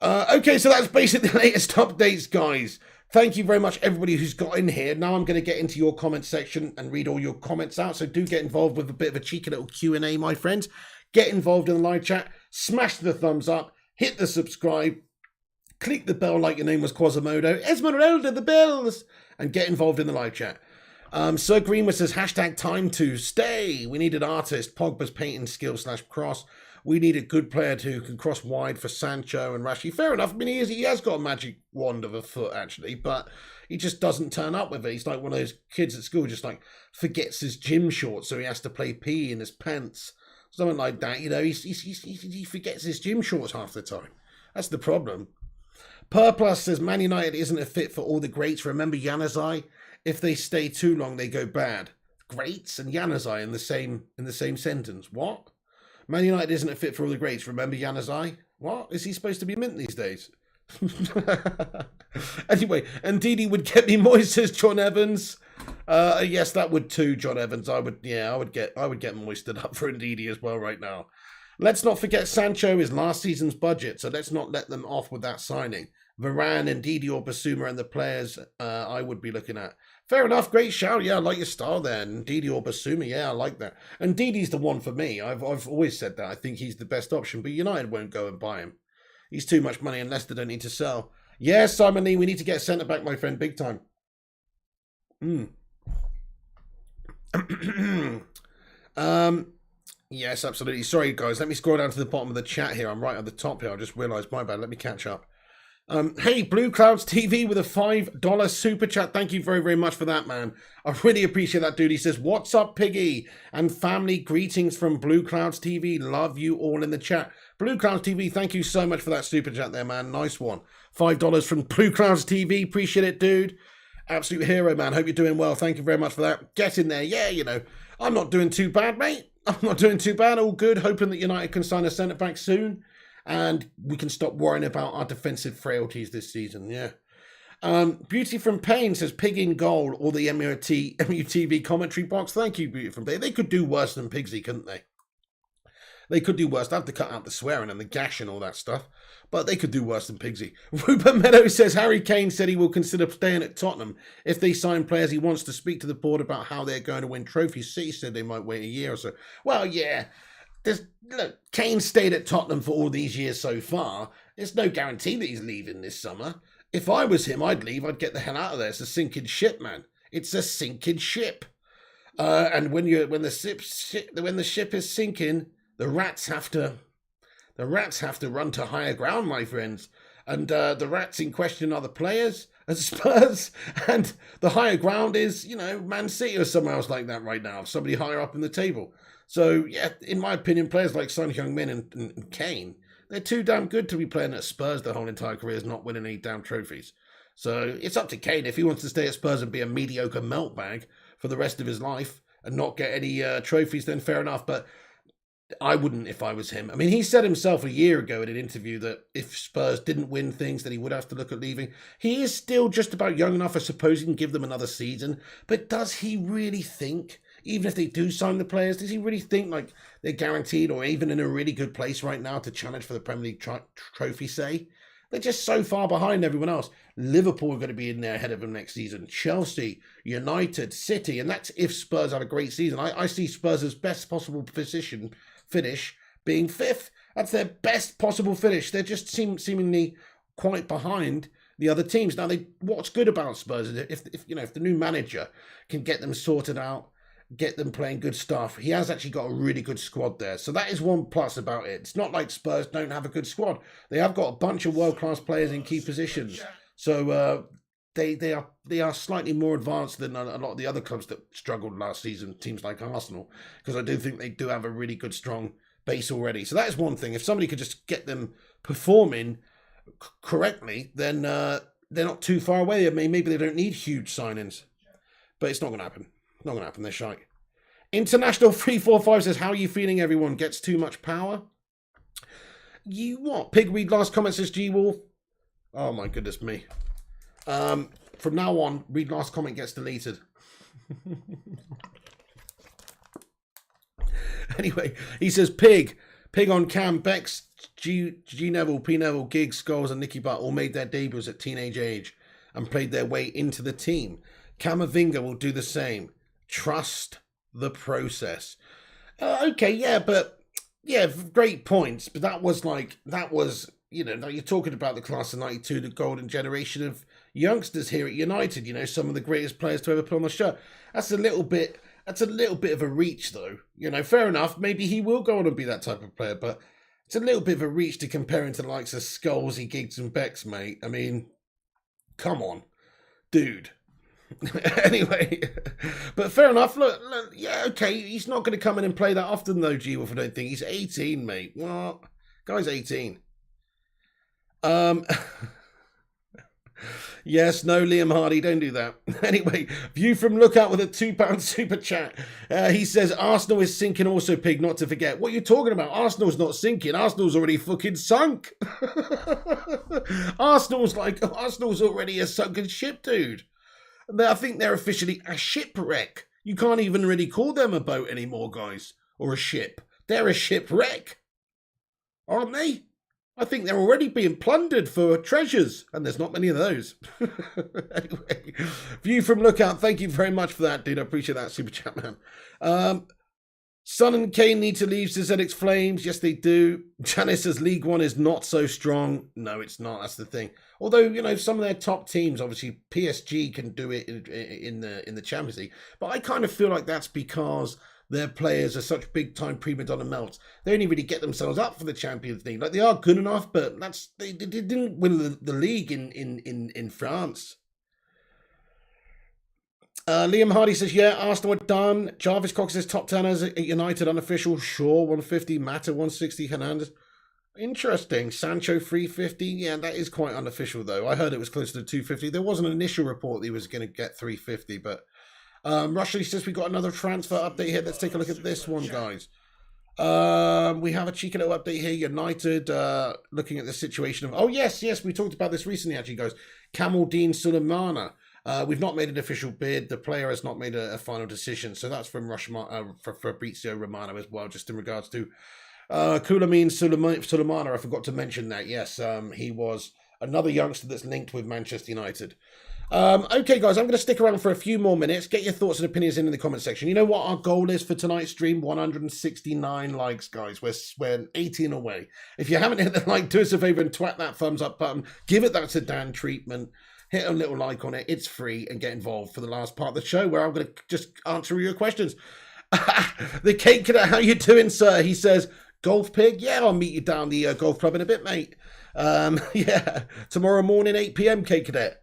Okay, so that's basically the latest updates, guys. Thank you very much, everybody who's got in here. Now I'm going to get into your comment section and read all your comments out. So do get involved with a bit of a cheeky little Q&A, my friends. Get involved in the live chat. Smash the thumbs up. Hit the subscribe. Click the bell like your name was Quasimodo. Esmeralda, the bells. And get involved in the live chat. Sir Greenwood says, #time to stay. We need an artist. Pogba's painting skill / cross. We need a good player who can cross wide for Sancho and Rashford. Fair enough. I mean, he has got a magic wand of a foot, actually, but he just doesn't turn up with it. He's like one of those kids at school, just like forgets his gym shorts, so he has to play PE in his pants. Something like that. He forgets his gym shorts half the time. That's the problem. Purplus says, Man United isn't a fit for all the greats. Remember Januzaj? If they stay too long, they go bad. Greats and Januzaj in the same sentence. What? Man United isn't a fit for all the greats. Remember Januzaj? What? Is he supposed to be mint these days? Anyway, and Didi would get me moist, says John Evans. Yes, that would too, John Evans. I would get moisted up for Ndidi as well right now. Let's not forget Sancho is last season's budget, so let's not let them off with that signing. Varane and Ndidi or Basuma and the players I would be looking at. Fair enough, great shout. Yeah, I like your style there. Ndidi or Basuma, yeah, I like that. And Ndidi's the one for me. I've always said that. I think he's the best option, but United won't go and buy him. He's too much money and Leicester don't need to sell. Yeah, Simon Lee, we need to get a centre-back, my friend, big time. Yes, absolutely. Sorry, guys. Let me scroll down to the bottom of the chat here. I'm right at the top here. I just realised, my bad. Let me catch up. Hey, Blue Clouds TV with a $5 super chat. Thank you very, very much for that, man. I really appreciate that, dude. He says, "What's up, Piggy? And family greetings from Blue Clouds TV. Love you all in the chat." Blue Clouds TV, thank you so much for that super chat there, man. Nice one. $5 from Blue Clouds TV. Appreciate it, dude. Absolute hero, man. Hope you're doing well. Thank you very much for that. Get in there. Yeah, you know, I'm not doing too bad, mate. I'm not doing too bad. All good. Hoping that United can sign a centre-back soon. And we can stop worrying about our defensive frailties this season, yeah. Beauty from Pain says, "Pig in goal," or the MUTV commentary box. Thank you, Beauty from Pain. They could do worse than Pigsy, couldn't they? They could do worse. They have to cut out the swearing and the gash and all that stuff. But they could do worse than Pigsy. Rupert Meadows says, "Harry Kane said he will consider staying at Tottenham if they sign players. He wants to speak to the board about how they're going to win trophies. City said they might wait a year or so." Well, yeah. Look, Kane stayed at Tottenham for all these years so far. There's no guarantee that he's leaving this summer. If I was him, I'd leave. I'd get the hell out of there. It's a sinking ship, man. It's a sinking ship. And when the ship is sinking, the rats have to run to higher ground, my friends. And the rats in question are the players at Spurs, and the higher ground is, you know, Man City or somewhere else like that right now. Somebody higher up in the table. So, yeah, in my opinion, players like Son Heung-min and Kane, they're too damn good to be playing at Spurs their whole entire careers, not winning any damn trophies. So it's up to Kane. If he wants to stay at Spurs and be a mediocre meltbag for the rest of his life and not get any trophies, then fair enough. But I wouldn't if I was him. I mean, he said himself a year ago in an interview that if Spurs didn't win things, then he would have to look at leaving. He is still just about young enough, I suppose, he can give them another season. But does he really think, even if they do sign the players, does he really think like they're guaranteed or even in a really good place right now to challenge for the Premier League trophy, say? They're just so far behind everyone else. Liverpool are going to be in there ahead of them next season. Chelsea, United, City, and that's if Spurs have a great season. I see Spurs' best possible finish being fifth. That's their best possible finish. They're just seemingly quite behind the other teams. Now, what's good about Spurs is if the new manager can get them sorted out, get them playing good stuff. He has actually got a really good squad there. So that is one plus about it. It's not like Spurs don't have a good squad. They have got a bunch of world-class players in key positions. So they are slightly more advanced than a lot of the other clubs that struggled last season, teams like Arsenal, because I do think they do have a really good, strong base already. So that is one thing. If somebody could just get them performing correctly, then they're not too far away. I mean, maybe they don't need huge signings, but it's not going to happen. Not going to happen. They're shy. International 345 says, "How are you feeling, everyone? Gets too much power?" You what? Pigweed last comment says G-Wolf. Oh my goodness me. From now on, read last comment gets deleted. Anyway, he says Pig on Cam, Bex, G Neville, P Neville, Giggs, Scholes and Nicky Butt all made their debuts at teenage age and played their way into the team. Camavinga will do the same. Trust the process. Okay, yeah, but yeah, great points. But that was, you know, you're talking about the class of 92, the golden generation of youngsters here at United, you know, some of the greatest players to ever put on the shirt. That's a little bit of a reach, though. You know, fair enough. Maybe he will go on and be that type of player, but it's a little bit of a reach to compare him to the likes of Scholesy, Giggs and Becks, mate. I mean, come on, dude. Anyway, but fair enough. Look, yeah, okay. He's not going to come in and play that often, though, G-Wolf, I don't think. He's 18, mate. What? Guy's 18. Yes, no, Liam Hardy, don't do that. Anyway, View from Lookout with a £2 super chat. He says, "Arsenal is sinking also, Pig, not to forget." What are you talking about? Arsenal's not sinking. Arsenal's already fucking sunk. Arsenal's already a sunken ship, dude. I think they're officially a shipwreck. You can't even really call them a boat anymore, guys, or a ship. They're a shipwreck, aren't they? I think they're already being plundered for treasures, and there's not many of those. Anyway, View from Lookout, thank you very much for that, dude. I appreciate that super chat, man. Son and Kane need to leave, says ZX Flames. Yes, they do. Janice says League One is not so strong. No, it's not. That's the thing. Although, you know, some of their top teams, obviously PSG can do it in the Champions League. But I kind of feel like that's because their players are such big-time prima donna melts. They only really get themselves up for the Champions League. Like, they are good enough, but they didn't win the league in France. Liam Hardy says, yeah, Arsenal are done. Jarvis Cox says top 10 as United unofficial. Shaw 150, Mata 160, Hernandez. Interesting. Sancho 350. Yeah, that is quite unofficial though. I heard it was closer to 250. There was an initial report that he was going to get 350, but Rushley says we got another transfer update here. Let's take a look at this one, guys. We have a cheeky little update here. United looking at the situation of... Oh, yes, we talked about this recently, actually, guys. Kamaldeen Sulemana. We've not made an official bid. The player has not made a final decision. So that's from Fabrizio Romano as well, just in regards to Kulamin Sulemana. I forgot to mention that. Yes, he was another youngster that's linked with Manchester United. Okay, guys, I'm going to stick around for a few more minutes. Get your thoughts and opinions in the comment section. You know what our goal is for tonight's stream? 169 likes, guys. We're 18 away. If you haven't hit the like, do us a favor and twat that thumbs up button. Give it that sedan treatment. Hit a little like on it. It's free, and get involved for the last part of the show where I'm going to just answer your questions. The Cake Cadet, how you doing, sir? He says, Golf Pig? Yeah, I'll meet you down the golf club in a bit, mate. Yeah, tomorrow morning, 8 p.m, Cake Cadet.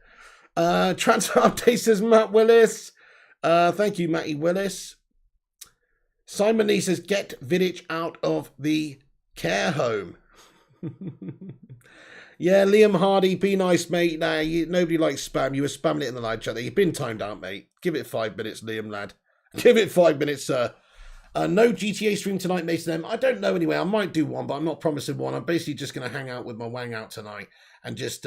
Transfer update says Matt Willis. Thank you, Matty Willis. Simon Lee says, get Vidic out of the care home. Yeah, Liam Hardy, be nice, mate. Nah, nobody likes spam. You were spamming it in the live chat there. You've been timed out, mate. Give it 5 minutes, Liam, lad. Give it 5 minutes, sir. No GTA stream tonight, Mason M. I don't know anyway. I might do one, but I'm not promising one. I'm basically just going to hang out with my wang out tonight and just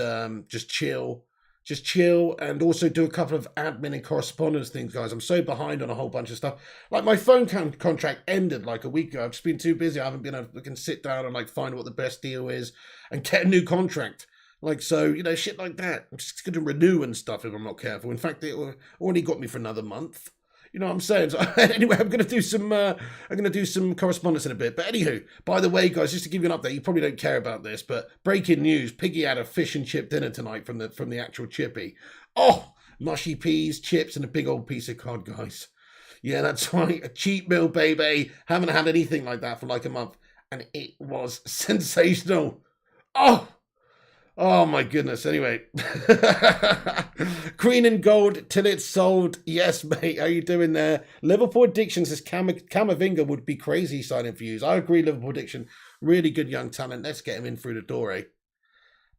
chill. Just chill and also do a couple of admin and correspondence things, guys. I'm so behind on a whole bunch of stuff. Like, my phone contract ended like a week ago. I've just been too busy. I haven't been able to sit down and like find what the best deal is and get a new contract. Like, so, you know, shit like that. I'm just going to renew and stuff if I'm not careful. In fact, it already got me for another month. You know what I'm saying? So, anyway, I'm going to do some correspondence in a bit. But anywho, by the way, guys, just to give you an update, you probably don't care about this, but breaking news: Piggy had a fish and chip dinner tonight from the actual chippy. Oh, mushy peas, chips, and a big old piece of cod, guys. Yeah, that's right, a cheap meal, baby. Haven't had anything like that for like a month, and it was sensational. Oh my goodness. Anyway, green and gold till it's sold. Yes, mate. How you doing there? Liverpool Addiction says Camavinga would be crazy signing for you. I agree. Liverpool Addiction, really good young talent. Let's get him in through the door, eh?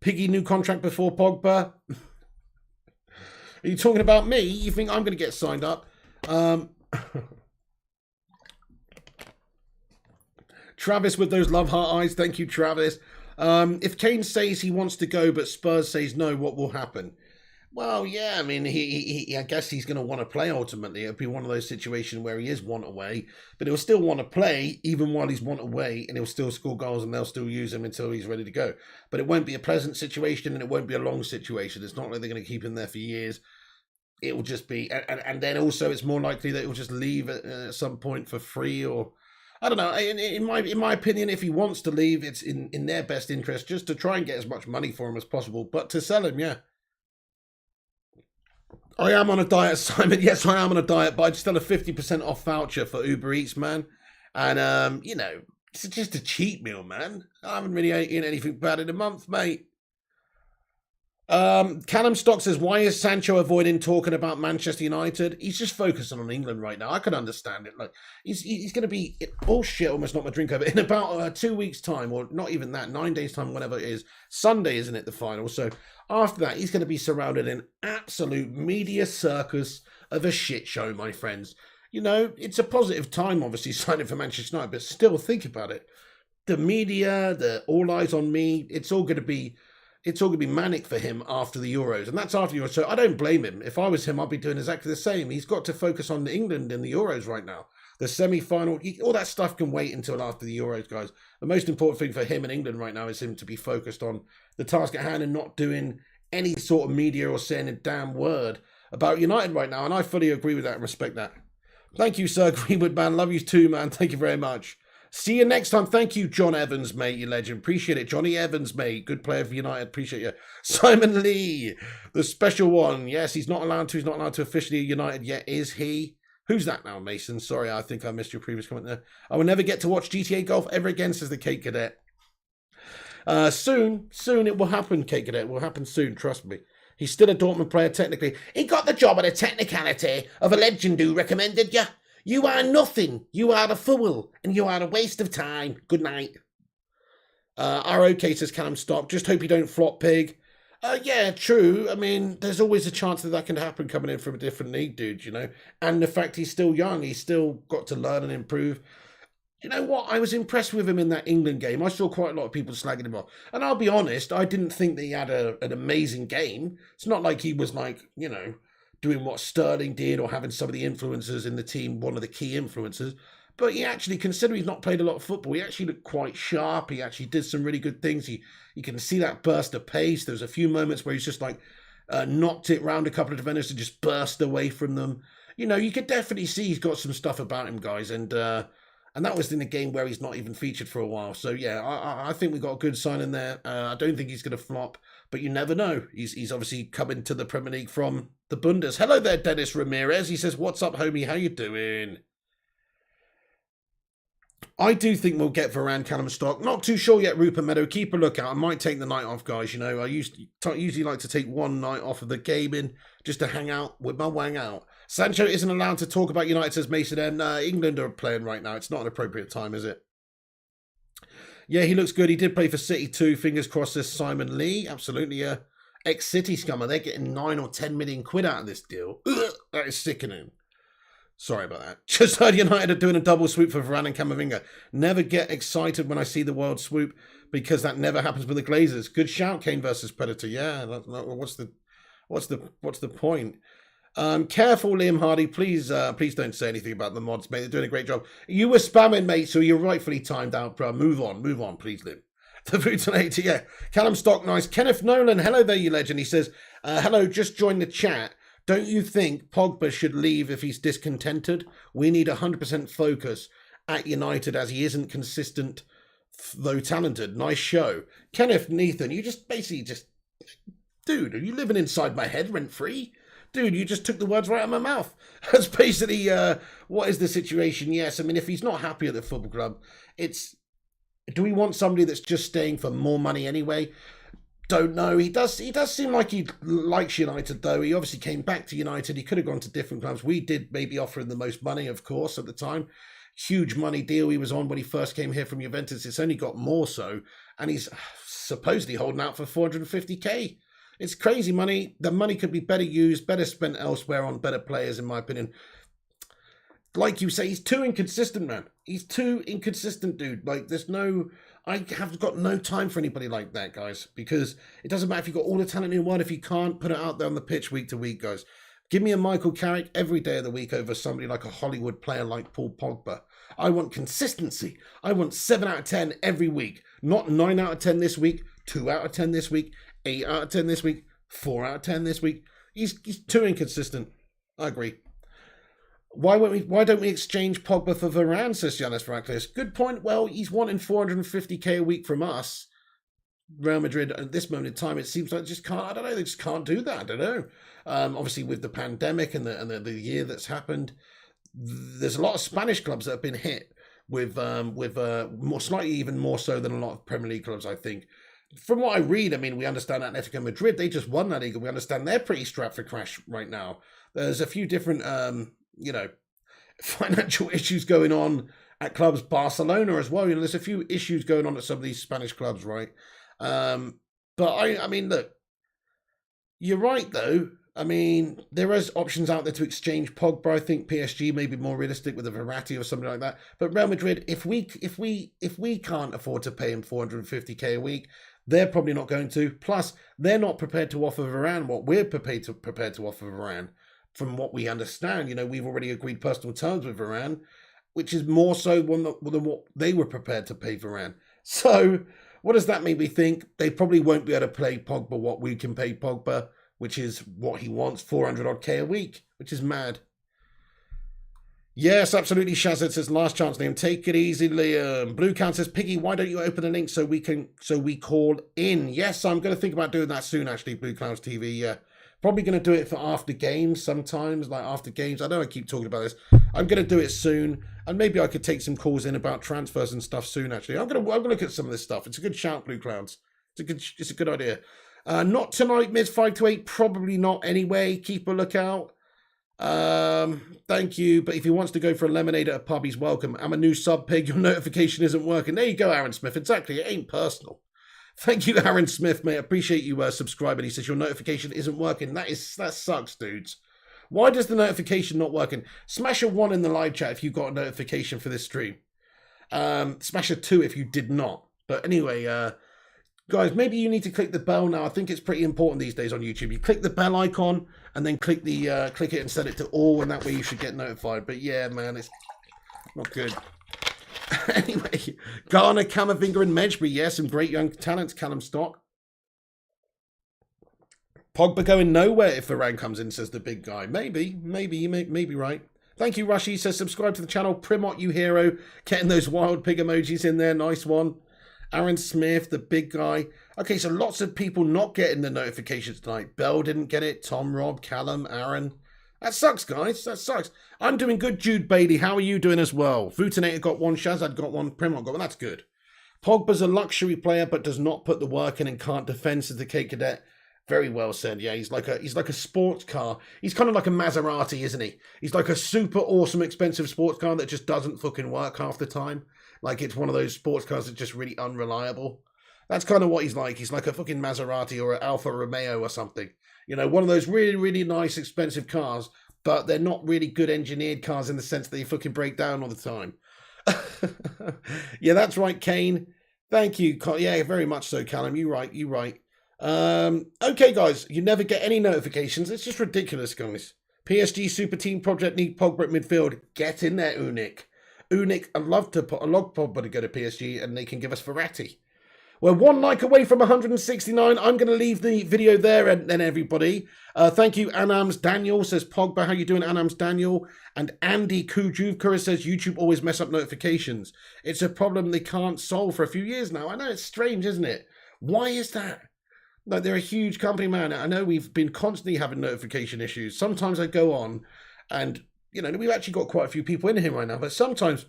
Piggy new contract before Pogba. Are you talking about me? You think I'm going to get signed up? Travis with those love heart eyes. Thank you, Travis. If Kane says he wants to go, but Spurs says no, what will happen? Well, yeah, I mean, I guess he's going to want to play ultimately. It'll be one of those situations where he is want away, but he'll still want to play even while he's want away, and he'll still score goals, and they'll still use him until he's ready to go. But it won't be a pleasant situation, and it won't be a long situation. It's not like they're going to keep him there for years. It will just be, and then also it's more likely that he'll just leave at some point for free, or I don't know. In my opinion, if he wants to leave, it's in their best interest just to try and get as much money for him as possible. But to sell him, yeah. I am on a diet, Simon. Yes, I am on a diet, but I just had a 50% off voucher for Uber Eats, man. And, you know, it's just a cheat meal, man. I haven't really eaten anything bad in a month, mate. Callum Stock says, why is Sancho avoiding talking about Manchester United? He's just focusing on England right now. I can understand it. Like, he's going to be, oh shit, almost knocked my drink over. In about 2 weeks' time, or not even that, 9 days' time, whatever it is. Sunday, isn't it, the final? So after that, he's going to be surrounded in absolute media circus of a shit show, my friends. You know, it's a positive time, obviously, signing for Manchester United, but still think about it. The media, the all eyes on me, it's all going to be manic for him after the Euros. And that's after the Euros. So I don't blame him. If I was him, I'd be doing exactly the same. He's got to focus on England in the Euros right now. The semi-final, all that stuff can wait until after the Euros, guys. The most important thing for him in England right now is him to be focused on the task at hand and not doing any sort of media or saying a damn word about United right now. And I fully agree with that and respect that. Thank you, Sir Greenwood, man. Love you too, man. Thank you very much. See you next time. Thank you, John Evans, mate, you legend. Appreciate it. Johnny Evans, mate. Good player for United. Appreciate you. Simon Lee, the special one. Yes, he's not allowed to. He's not allowed to officially United yet, is he? Who's that now, Mason? Sorry, I think I missed your previous comment there. I will never get to watch GTA Golf ever again, says the Kate Cadet. Soon it will happen, Kate Cadet. It will happen soon, trust me. He's still a Dortmund player, technically. He got the job at a technicality of a legend who recommended you. You are nothing. You are a fool, and you are a waste of time. Good night. ROK says, Callum, stop. Just hope you don't flop, pig. Yeah, true. I mean, there's always a chance that can happen coming in from a different league, dude, you know. And the fact he's still young, he's still got to learn and improve. You know what? I was impressed with him in that England game. I saw quite a lot of people slagging him off. And I'll be honest, I didn't think that he had an amazing game. It's not like he was like, you know, doing what Sterling did or having some of the influencers in the team, one of the key influencers. But he actually, considering he's not played a lot of football, he actually looked quite sharp. He actually did some really good things. You can see that burst of pace. There's a few moments where he's just like knocked it round a couple of defenders and just burst away from them. You know, you could definitely see he's got some stuff about him, guys. And that was in a game where he's not even featured for a while. So, yeah, I think we got a good sign in there. I don't think he's going to flop, but you never know. He's obviously coming to the Premier League from the Bundes. Hello there, Dennis Ramirez. He says, what's up, homie? How you doing? I do think we'll get Varane, Callum Stock. Not too sure yet, Rupert Meadow. Keep a lookout. I might take the night off, guys. You know, I usually like to take one night off of the gaming just to hang out with my wang out. Sancho isn't allowed to talk about United, says Mason M. England are playing right now. It's not an appropriate time, is it? Yeah, he looks good. He did play for City too. Fingers crossed, says Simon Lee. Absolutely, ex-City scummer. They're getting 9 or 10 million quid out of this deal. Ugh, that is sickening. Sorry about that. Just heard United are doing a double swoop for Varane and Camavinga. Never get excited when I see the world swoop because that never happens with the Glazers. Good shout, Kane versus Predator. Yeah, what's the point? Careful, Liam Hardy. Please don't say anything about the mods, mate. They're doing a great job. You were spamming, mate, so you're rightfully timed out, bro. Move on, please, Liam. The Bootonator, yeah. Callum Stock, nice. Kenneth Nolan, hello there, you legend. He says, hello, just join the chat. Don't you think Pogba should leave if he's discontented? We need 100% focus at United as he isn't consistent, though talented. Nice show. Kenneth Nathan, you just basically dude, are you living inside my head rent-free? Dude, you just took the words right out of my mouth. That's basically what is the situation. Yes, I mean, if he's not happy at the football club, do we want somebody that's just staying for more money anyway? Don't know. He does seem like he likes United, though. He obviously came back to United. He could have gone to different clubs. We did maybe offer him the most money, of course, at the time. Huge money deal he was on when he first came here from Juventus. It's only got more so. And he's supposedly holding out for 450k. It's crazy money. The money could be better used, better spent elsewhere on better players, in my opinion. Like you say, he's too inconsistent, man. He's too inconsistent, dude. Like, I have got no time for anybody like that, guys, because it doesn't matter if you've got all the talent in the world if you can't put it out there on the pitch week to week, guys. Give me a Michael Carrick every day of the week over somebody like a Hollywood player like Paul Pogba. I want consistency. I want 7 out of 10 every week, not 9 out of 10 this week, 2 out of 10 this week, 8 out of 10 this week, 4 out of 10 this week. He's too inconsistent. I agree. Why don't we exchange Pogba for Varane, says Giannis Radcliffe. Good point. Well, he's wanting 450k a week from us. Real Madrid at this moment in time, it seems like they just can't do that. I don't know. Obviously with the pandemic and the year that's happened, there's a lot of Spanish clubs that have been hit with more, slightly even more so than a lot of Premier League clubs, I think. From what I read, I mean, we understand Atletico Madrid, they just won that league, and we understand they're pretty strapped for cash right now. There's a few different financial issues going on at clubs. Barcelona as well. There's a few issues going on at some of these Spanish clubs, right? But I mean, look, you're right though. I mean, there is options out there to exchange Pogba. I think PSG may be more realistic with a Verratti or something like that. But Real Madrid, if we can't afford to pay him 450k a week, they're probably not going to. Plus, they're not prepared to offer Varane what we're prepared to offer Varane. From what we understand, we've already agreed personal terms with Varane, which is more so than what they were prepared to pay Varane. So, what does that make me think? They probably won't be able to pay Pogba what we can pay Pogba, which is what he wants, 400 odd K a week, which is mad. Yes, absolutely. Shazard says last chance, Liam. Take it easy, Liam. Blue Count says, Piggy, why don't you open the link so we call in? Yes, I'm going to think about doing that soon, actually, Blue Clouds TV. Yeah. Probably going to do it for after games sometimes, like after games. I know I keep talking about this. I'm going to do it soon, and maybe I could take some calls in about transfers and stuff soon, actually. I'm going to look at some of this stuff. It's a good shout, Blue Clouds. It's a good idea. Not tonight, mids 5 to 8. Probably not anyway. Keep a lookout. Thank you, but if he wants to go for a lemonade at a pub, he's welcome. I'm a new sub Pig, your notification isn't working. There you go, Aaron Smith. Exactly, it ain't personal. Thank you, Aaron Smith, mate. Appreciate you subscribing. He says your notification isn't working. That sucks, dudes. Why does the notification not working? Smash a 1 in the live chat if you got a notification for this stream. Smash a 2 if you did not. But anyway, guys, maybe you need to click the bell now. I think it's pretty important these days on YouTube. You click the bell icon and then click it and set it to all, and that way you should get notified. But yeah, man, it's not good. Anyway, Garner, Camavinga, and Medjbury. Yes, some great young talents. Callum Stock. Pogba going nowhere if Varane comes in, says the big guy. Maybe, you may be right. Thank you, Rushy. He says subscribe to the channel. Primot, you hero. Getting those wild pig emojis in there. Nice one. Aaron Smith, the big guy. Okay, so lots of people not getting the notifications tonight. Bell didn't get it. Tom, Rob, Callum, Aaron. That sucks, guys. That sucks. I'm doing good, Jude Bailey. How are you doing as well? Vutinator got 1. Shazad got 1. Primot got 1. That's good. Pogba's a luxury player, but does not put the work in and can't defend, says the Cape Cadet. Very well said. Yeah, he's like a sports car. He's kind of like a Maserati, isn't he? He's like a super awesome, expensive sports car that just doesn't fucking work half the time. Like it's one of those sports cars that's just really unreliable. That's kind of what he's like. He's like a fucking Maserati or an Alfa Romeo or something. You know, one of those really, really nice, expensive cars, but they're not really good engineered cars in the sense that they fucking break down all the time. Yeah, that's right, Kane. Thank you. Yeah, very much so, Callum. You're right. Okay, guys, you never get any notifications. It's just ridiculous, guys. PSG Super Team Project need Pogba at midfield. Get in there, Unik. I'd love to put a log Pogba to go to PSG and they can give us Verratti. We're 1 like away from 169. I'm going to leave the video there and then everybody. Thank you, Anams Daniel says Pogba. How you doing, Anams Daniel? And Andy Kujuvkura says YouTube always mess up notifications. It's a problem they can't solve for a few years now. I know it's strange, isn't it? Why is that? Like, they're a huge company, man. I know we've been constantly having notification issues. Sometimes I go on and, you know, we've actually got quite a few people in here right now, but sometimes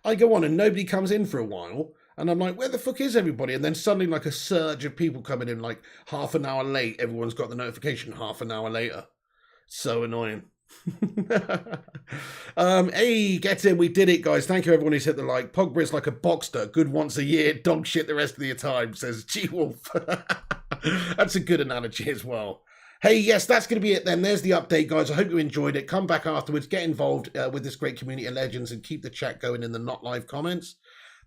I go on and nobody comes in for a while. And I'm like, where the fuck is everybody? And then suddenly like a surge of people coming in like half an hour late. Everyone's got the notification half an hour later. So annoying. Hey, get in. We did it, guys. Thank you, everyone who's hit the like. Pogba is like a boxer. Good once a year. Dog shit the rest of the time, says G-Wolf. That's a good analogy as well. Hey, yes, that's going to be it then. There's the update, guys. I hope you enjoyed it. Come back afterwards. Get involved with this great community of legends and keep the chat going in the not live comments.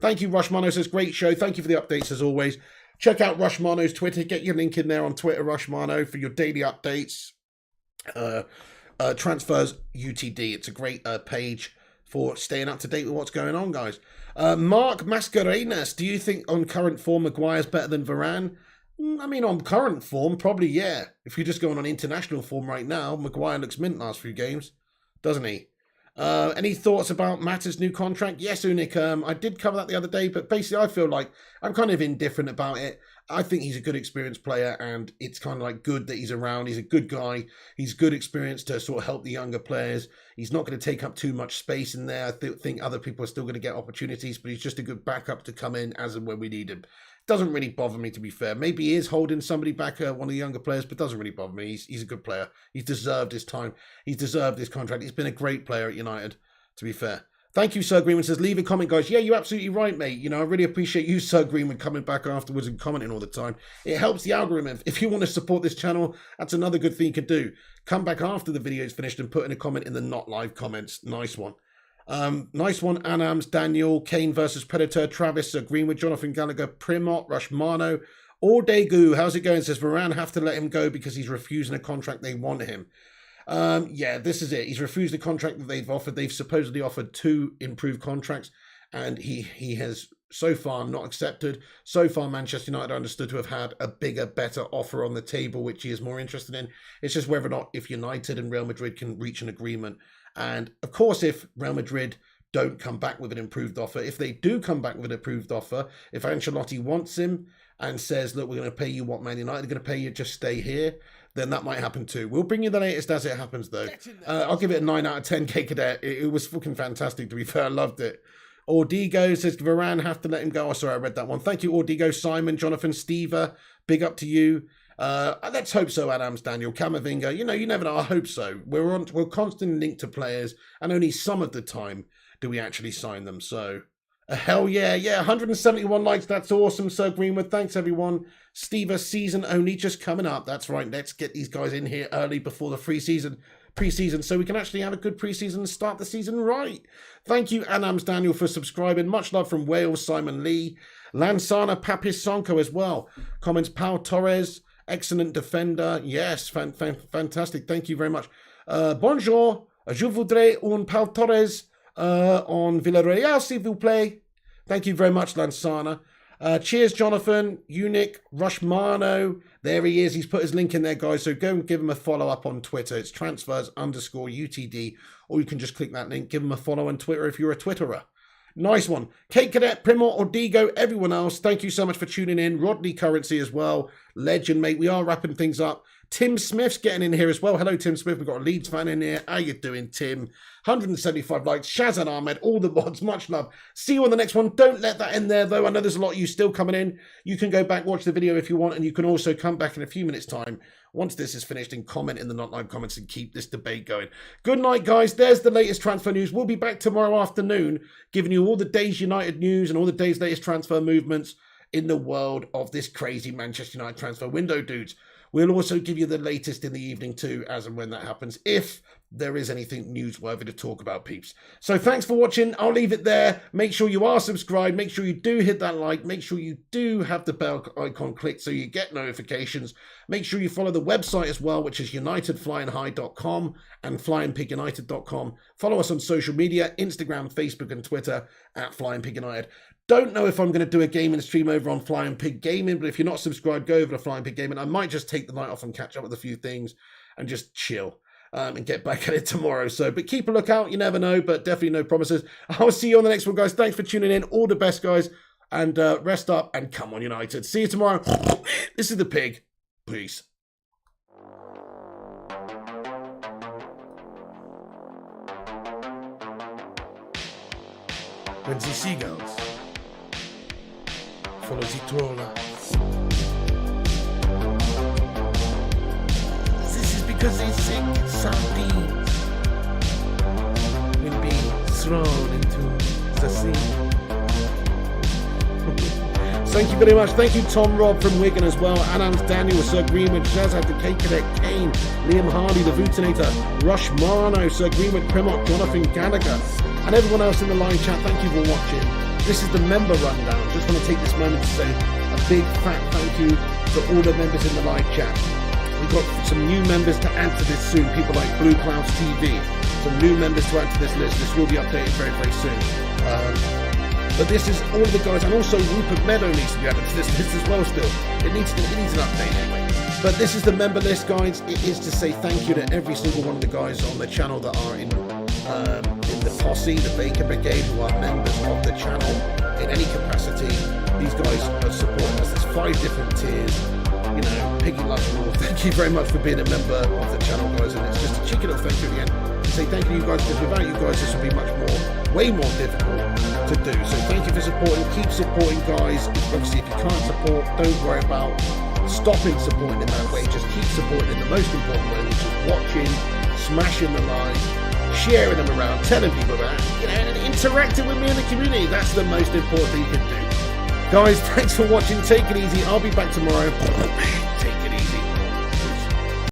Thank you, Rushmano says, great show. Thank you for the updates as always. Check out Rushmano's Twitter. Get your link in there on Twitter, Rushmano, for your daily updates. Transfers UTD. It's a great page for staying up to date with what's going on, guys. Mark Mascarenas, do you think on current form Maguire's better than Varane? I mean, on current form, probably, yeah. If you're just going on international form right now, Maguire looks mint last few games, doesn't he? Any thoughts about Mata's new contract? Yes, Unik, I did cover that the other day, but basically I feel like I'm kind of indifferent about it. I think he's a good experienced player, and it's kind of like good that he's around. He's a good guy. He's good experience to sort of help the younger players. He's not going to take up too much space in there. I think other people are still going to get opportunities, but he's just a good backup to come in as and when we need him. Doesn't really bother me, to be fair. Maybe he is holding somebody back, one of the younger players, but doesn't really bother me. He's a good player. He's deserved his time. He's deserved his contract. He's been a great player at United, to be fair. Thank you, Sir Greenwood says, leave a comment, guys. Yeah, you're absolutely right, mate. You know, I really appreciate you, Sir Greenwood, coming back afterwards and commenting all the time. It helps the algorithm. If you want to support this channel, that's another good thing you could do. Come back after the video is finished and put in a comment in the not live comments. Nice one. Nice one, Anams, Daniel, Kane versus Predator, Travis, Greenwood, Jonathan Gallagher, Primot, Rushmano, All Day Goo. How's it going? Says Varane have to let him go because he's refusing a contract they want him. Yeah, this is it. He's refused the contract that they've offered. They've supposedly offered 2 improved contracts, and he has so far not accepted. So far, Manchester United are understood to have had a bigger, better offer on the table, which he is more interested in. It's just whether or not if United and Real Madrid can reach an agreement. And of course, if Real Madrid don't come back with an improved offer, if they do come back with an improved offer, if Ancelotti wants him and says, look, we're going to pay you what Man United are going to pay you, just stay here, then that might happen too. We'll bring you the latest as it happens, though. I'll give it a 9 out of 10, K Cadet. It was fucking fantastic, to be fair. I loved it. Ordigo says, Varane, have to let him go. Oh, sorry, I read that one. Thank you, Ordigo. Simon, Jonathan, Stever, big up to you. Let's hope so, Adams, Daniel, Camavinga. You know, you never know. I hope so. We're constantly linked to players, and only some of the time do we actually sign them. So, hell yeah. 171 likes. That's awesome. So, Greenwood, thanks, everyone. Stever, season only just coming up. That's right. Let's get these guys in here early before the preseason, so we can actually have a good preseason and start the season right. Thank you, Anams Daniel, for subscribing. Much love from Wales, Simon Lee. Lansana Papis Sonko as well. Comments, Pau Torres, excellent defender. Yes, fantastic. Thank you very much. Bonjour, je voudrais un Pau Torres on Villarreal, s'il vous plaît. Thank you very much, Lansana. Cheers, Jonathan, Unique, Rushmano. There he is. He's put his link in there, guys. So go and give him a follow up on Twitter. It's transfers_UTD. Or you can just click that link. Give him a follow on Twitter if you're a Twitterer. Nice one. Kate Cadet, Primo, Ordigo, everyone else. Thank you so much for tuning in. Rodney Currency as well. Legend, mate. We are wrapping things up. Tim Smith's getting in here as well. Hello, Tim Smith. We've got a Leeds fan in here. How you doing, Tim? 175 likes. Shazan Ahmed, all the mods. Much love. See you on the next one. Don't let that end there, though. I know there's a lot of you still coming in. You can go back, watch the video if you want, and you can also come back in a few minutes' time once this is finished and comment in the not live comments and keep this debate going. Good night, guys. There's the latest transfer news. We'll be back tomorrow afternoon giving you all the day's United news and all the day's latest transfer movements in the world of this crazy Manchester United transfer window, dudes. We'll also give you the latest in the evening too, as and when that happens, if there is anything newsworthy to talk about, peeps. So thanks for watching. I'll leave it there. Make sure you are subscribed. Make sure you do hit that like. Make sure you do have the bell icon clicked so you get notifications. Make sure you follow the website as well, which is unitedflyinghigh.com and flyingpigunited.com. Follow us on social media, Instagram, Facebook, and Twitter at Flying Pig United. Don't know if I'm going to do a gaming stream over on Flying Pig Gaming, but if you're not subscribed, go over to Flying Pig Gaming. I might just take the night off and catch up with a few things and just chill and get back at it tomorrow. So, but keep a lookout. You never know, but definitely no promises. I'll see you on the next one, guys. Thanks for tuning in. All the best, guys. And rest up and come on, United. See you tomorrow. This is the Pig. Peace. When the seagulls follow the trawler. This is because they think sardines will be thrown into the sea. Thank you very much. Thank you, Tom Rob from Wigan as well. Anams Daniel, Sir Greenwood, Shazad, the Cake Cadet, Kane, Liam Hardy, the Vutinator, Rush Marno, Sir Greenwood, Primot, Jonathan Gallagher, and everyone else in the live chat. Thank you for watching. This is the member rundown. Just want to take this moment to say a big fat thank you to all the members in the live chat. We've got some new members to add to this soon. People like Blue Clouds TV. Some new members to add to this list. This will be updated very, very soon. But this is all of the guys, and also Rupert Meadow needs to be added to this list as well still. It needs an update anyway. But this is the member list, guys. It is to say thank you to every single one of the guys on the channel that are in the posse, the Baker Brigade, who are members of the channel in any capacity. These guys are supporting us. There's 5 different tiers. You know, Piggy loves you all. Thank you very much for being a member of the channel, guys. And it's just a cheeky little thank you again to say thank you to you guys, because without you guys, this would be way more difficult to do. So thank you for supporting. Keep supporting, guys. Obviously, if you can't support, don't worry about stopping supporting in that way. Just keep supporting in the most important way, which is watching, smashing the like, sharing them around, telling people about, and interacting with me in the community. That's the most important thing you can do. Guys, thanks for watching. Take it easy. I'll be back tomorrow. Take it